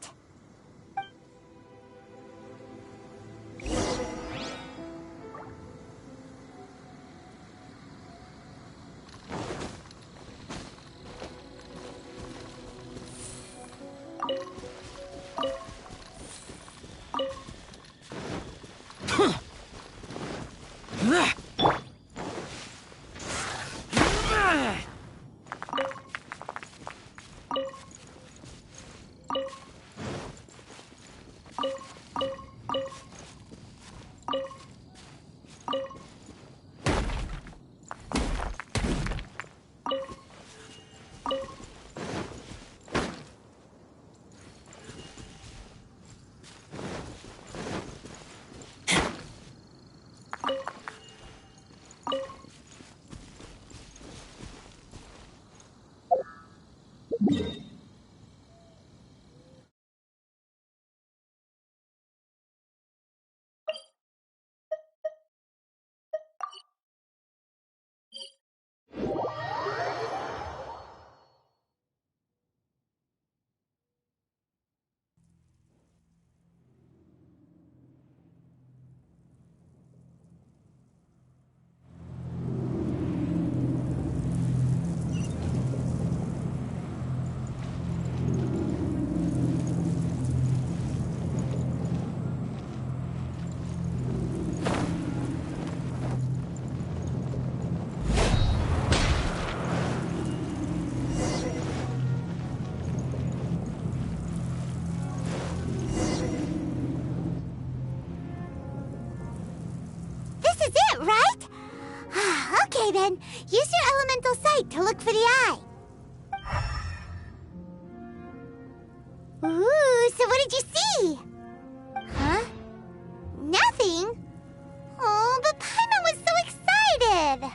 Then, use your elemental sight to look for the eye. Ooh, so what did you see? Huh? Nothing? Oh, but Paimon was so excited.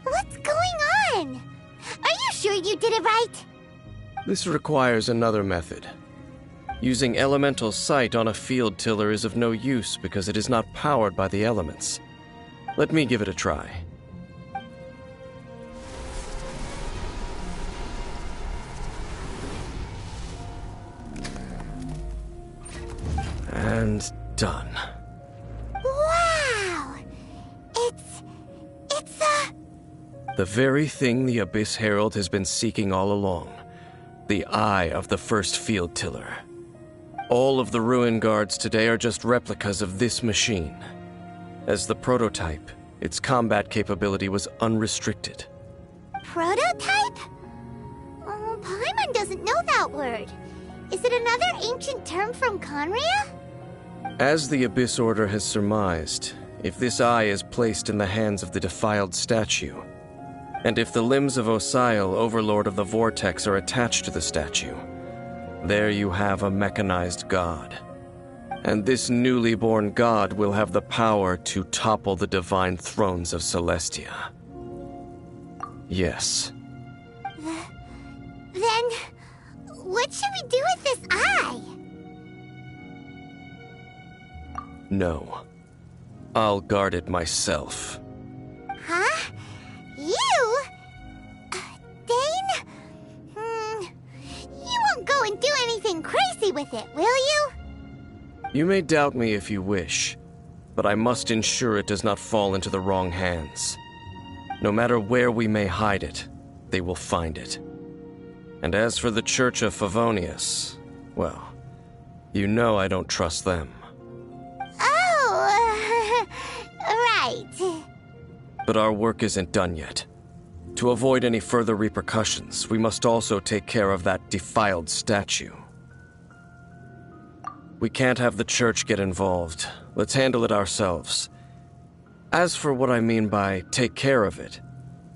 What's going on? Are you sure you did it right? This requires another method. Using elemental sight on a field tiller is of no use because it is not powered by the elements. Let me give it a try. And done. Wow! It's the very thing the Abyss Herald has been seeking all along. The eye of the first field tiller. All of the ruin guards today are just replicas of this machine. As the prototype, its combat capability was unrestricted. Prototype? Paimon doesn't know that word. Is it another ancient term from Conria? As the Abyss Order has surmised, if this eye is placed in the hands of the defiled statue, and if the limbs of Osial, Overlord of the Vortex, are attached to the statue, there you have a mechanized god. And this newly born god will have the power to topple the divine thrones of Celestia. Yes. Then, what should we do with this eye? No. I'll guard it myself. Huh? You? Dane? You won't go and do anything crazy with it, will you? You may doubt me if you wish, but I must ensure it does not fall into the wrong hands. No matter where we may hide it, they will find it. And as for the Church of Favonius, well, you know I don't trust them. Oh, right. But our work isn't done yet. To avoid any further repercussions, we must also take care of that defiled statue. We can't have the church get involved. Let's handle it ourselves. As for what I mean by take care of it,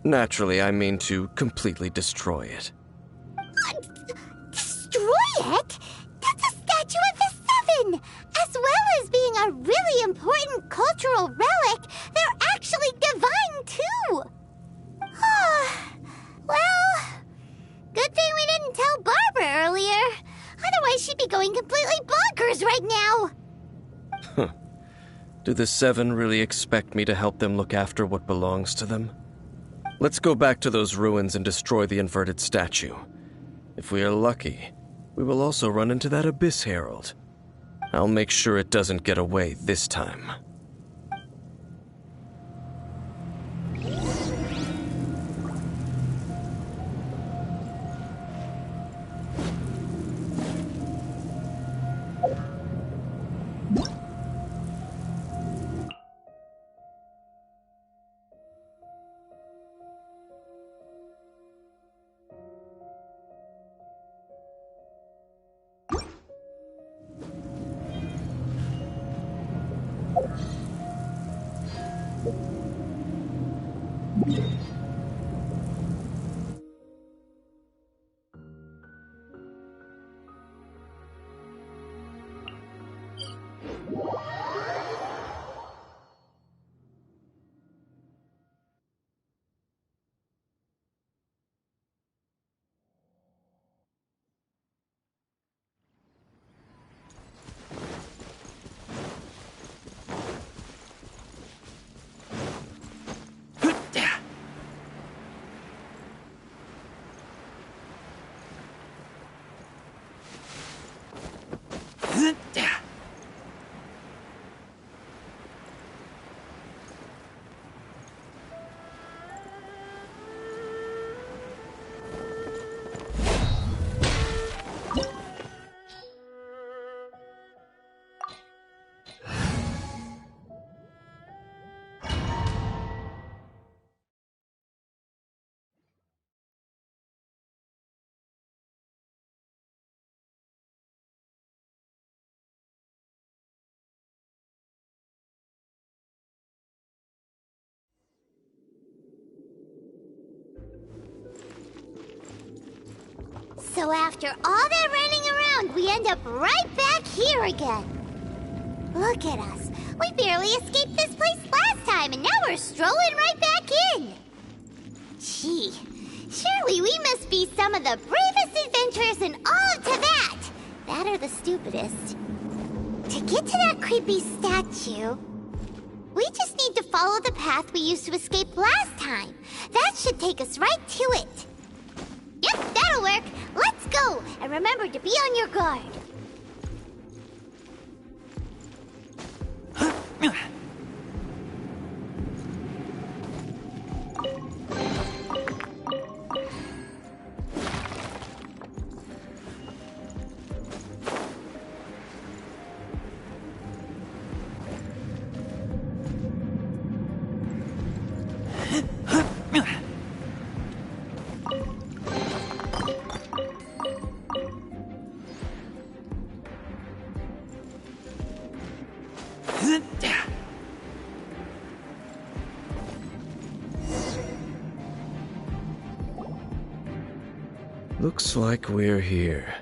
naturally I mean to completely destroy it. Destroy it? That's a statue of the Seven! As well as being a really important cultural relic, they're actually divine too! Well, good thing we didn't tell Barbara earlier. Otherwise she'd be going completely bonkers right now! Do the Seven really expect me to help them look after what belongs to them? Let's go back to those ruins and destroy the inverted statue. If we are lucky, we will also run into that Abyss Herald. I'll make sure it doesn't get away this time. So after all that running around, we end up right back here again. Look at us. We barely escaped this place last time, and now we're strolling right back in. Gee, surely we must be some of the bravest adventurers in all of Teyvat. That or the stupidest. To get to that creepy statue, we just need to follow the path we used to escape last time. That should take us right to it. Yep, that'll work. Let's go, and remember to be on your guard. Looks like we're here.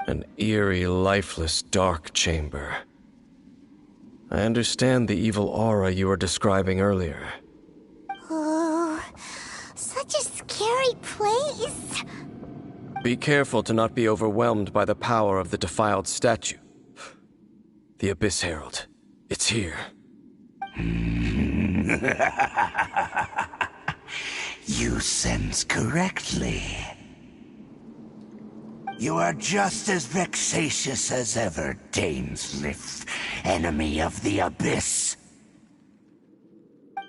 An eerie, lifeless, dark chamber. I understand the evil aura you were describing earlier. Oh, such a scary place. Be careful to not be overwhelmed by the power of the defiled statue. The Abyss Herald. It's here. You sense correctly. You are just as vexatious as ever, Dainsleif, enemy of the Abyss.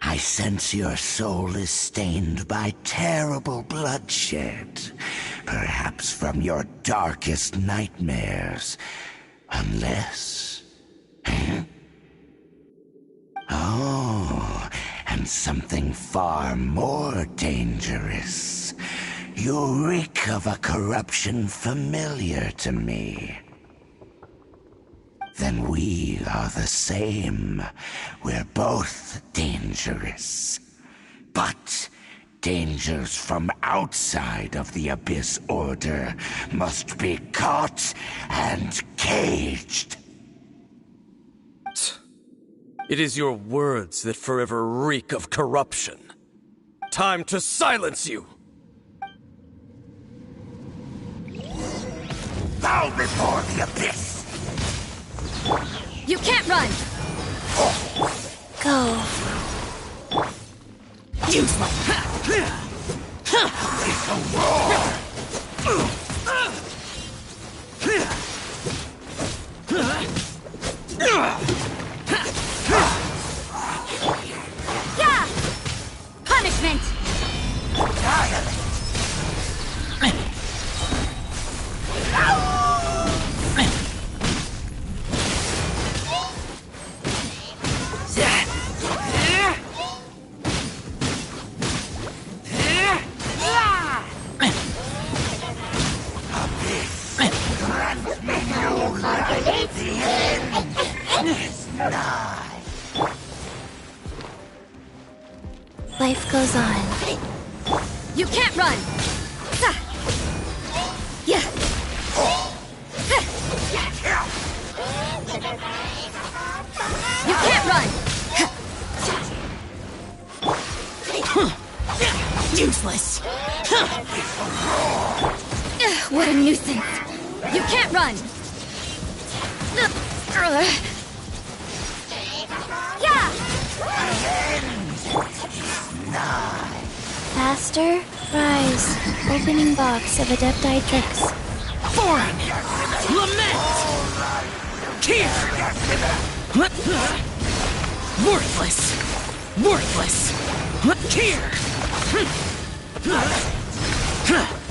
I sense your soul is stained by terrible bloodshed, perhaps from your darkest nightmares, unless... Oh, and something far more dangerous. You reek of a corruption familiar to me. Then we are the same. We're both dangerous. But dangers from outside of the Abyss Order must be caught and caged. It is your words that forever reek of corruption. Time to silence you! Bow before the Abyss! You can't run! Go. Useless! It's a roar! Yeah! Punishment! Life goes on. You can't run! Yeah! You can't run! Useless! What a nuisance! You can't run! Yeah! Faster, rise. Opening box of adepti tricks. Foreign! Lament! Here! Worthless! Worthless! Here!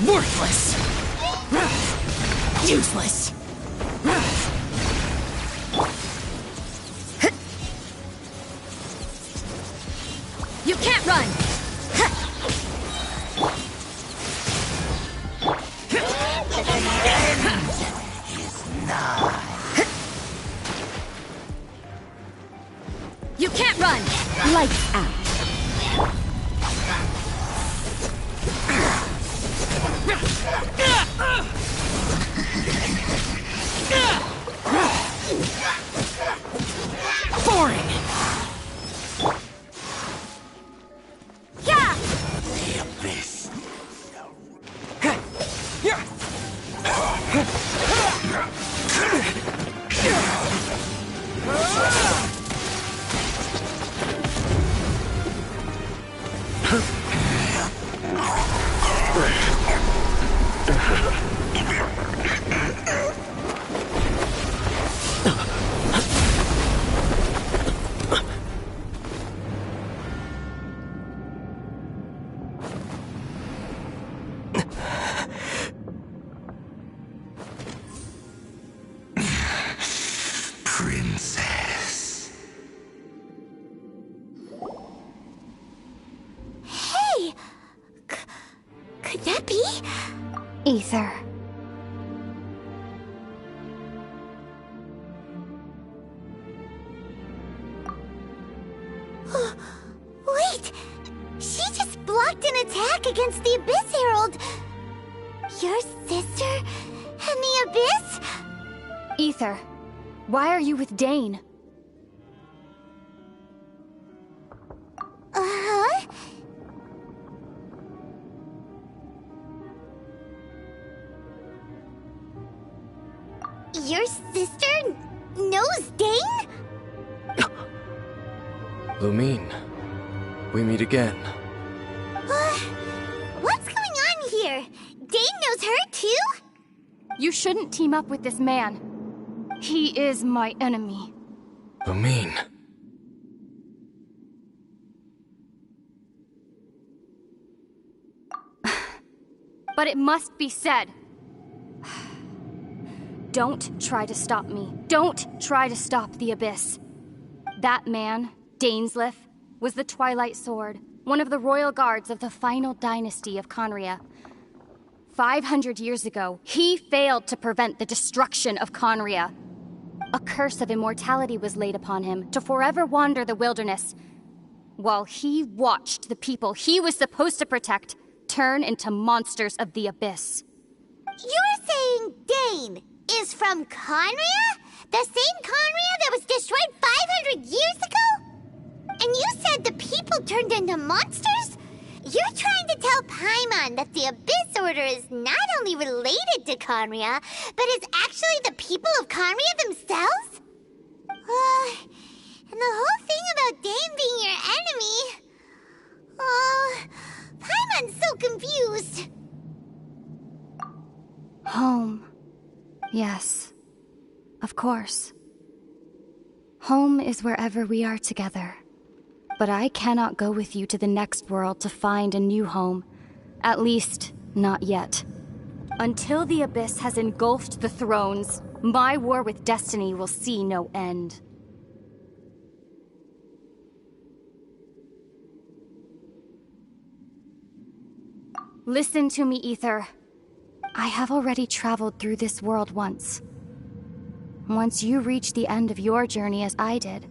Worthless! Useless! You can't run! You can't run! Lights out! Foreign! Yeah! The Abyss. Ether. Wait! She just blocked an attack against the Abyss Herald! Your sister and the Abyss? Ether, why are you with Dane? Uh-huh? Your sister knows Dane? Lumine, we meet again. What's going on here? Dane knows her too? You shouldn't team up with this man. He is my enemy. Lumine. But it must be said. Don't try to stop me. Don't try to stop the Abyss. That man, Dainsleif, was the Twilight Sword, one of the royal guards of the final dynasty of Conria. 500 years ago, he failed to prevent the destruction of Conria. A curse of immortality was laid upon him to forever wander the wilderness, while he watched the people he was supposed to protect turn into monsters of the Abyss. You're saying Dane is from Conria? The same Conria that was destroyed 500 years ago? And you said the people turned into monsters? You're trying to tell Paimon that the Abyss Order is not only related to Conria, but is actually the people of Conria themselves? And the whole thing about Dane being your enemy... Paimon's so confused. Home. Yes. Of course. Home is wherever we are together. But I cannot go with you to the next world to find a new home. At least, not yet. Until the Abyss has engulfed the thrones, my war with destiny will see no end. Listen to me, Ether. I have already traveled through this world once. Once you reach the end of your journey as I did,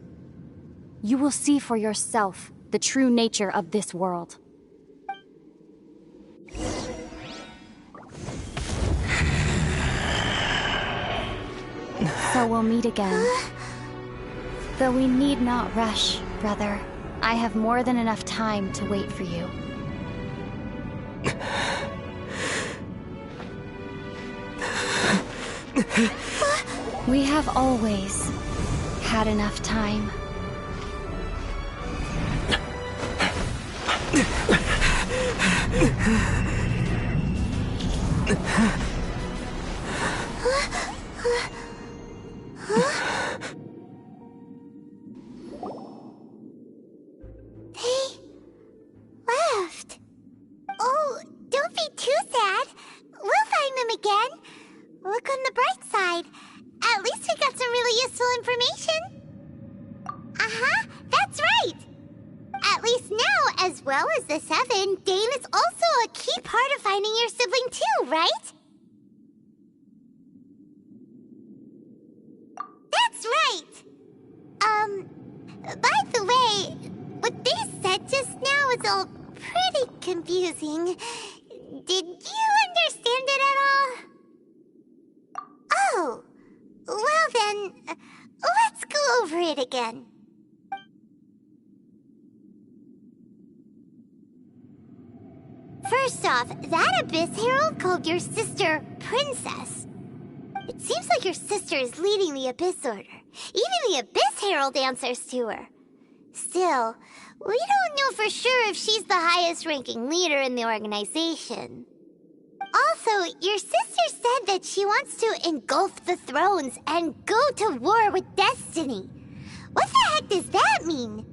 you will see for yourself the true nature of this world. So we'll meet again. Though we need not rush, brother. I have more than enough time to wait for you. We have always had enough time. They left. Oh, don't be too sad. We'll find them again. Look on the bright side. At least we got some really useful information. Uh-huh, that's right. At least now, as well as the Seven, Dane is also a key part of finding your sibling too, right? That's right! By the way, what they said just now is all pretty confusing. Did you understand it at all? Oh, well then, let's go over it again. First off, that Abyss Herald called your sister Princess. It seems like your sister is leading the Abyss Order. Even the Abyss Herald answers to her. Still, we don't know for sure if she's the highest-ranking leader in the organization. Also, your sister said that she wants to engulf the thrones and go to war with destiny. What the heck does that mean?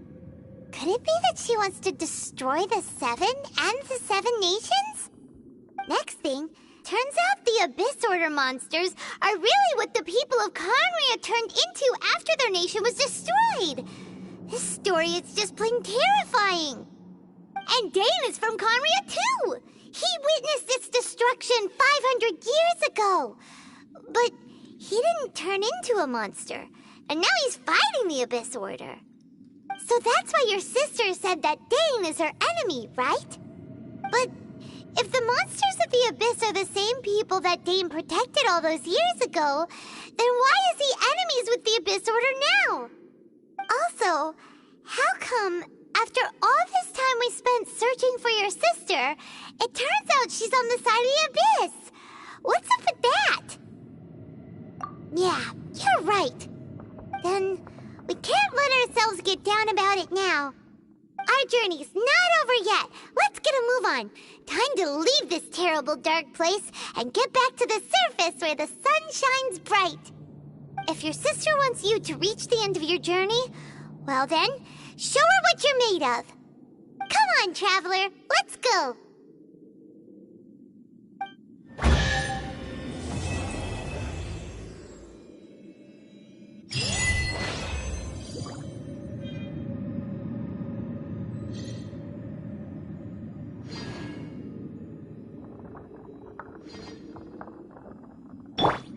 Could it be that she wants to destroy the Seven and the Seven Nations? Next thing, turns out the Abyss Order monsters are really what the people of Conria turned into after their nation was destroyed. This story is just plain terrifying. And Dane is from Conria too! He witnessed its destruction 500 years ago. But he didn't turn into a monster. And now he's fighting the Abyss Order. So that's why your sister said that Dane is her enemy, right? But if the monsters of the Abyss are the same people that Dane protected all those years ago, then why is he enemies with the Abyss Order now? Also, how come after all this time we spent searching for your sister, it turns out she's on the side of the Abyss? What's up with that? Yeah, you're right. Then we can't let ourselves get down about it now. Our journey's not over yet. Let's get a move on. Time to leave this terrible dark place and get back to the surface where the sun shines bright. If your sister wants you to reach the end of your journey, well then, show her what you're made of. Come on, traveler, let's go.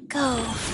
Go.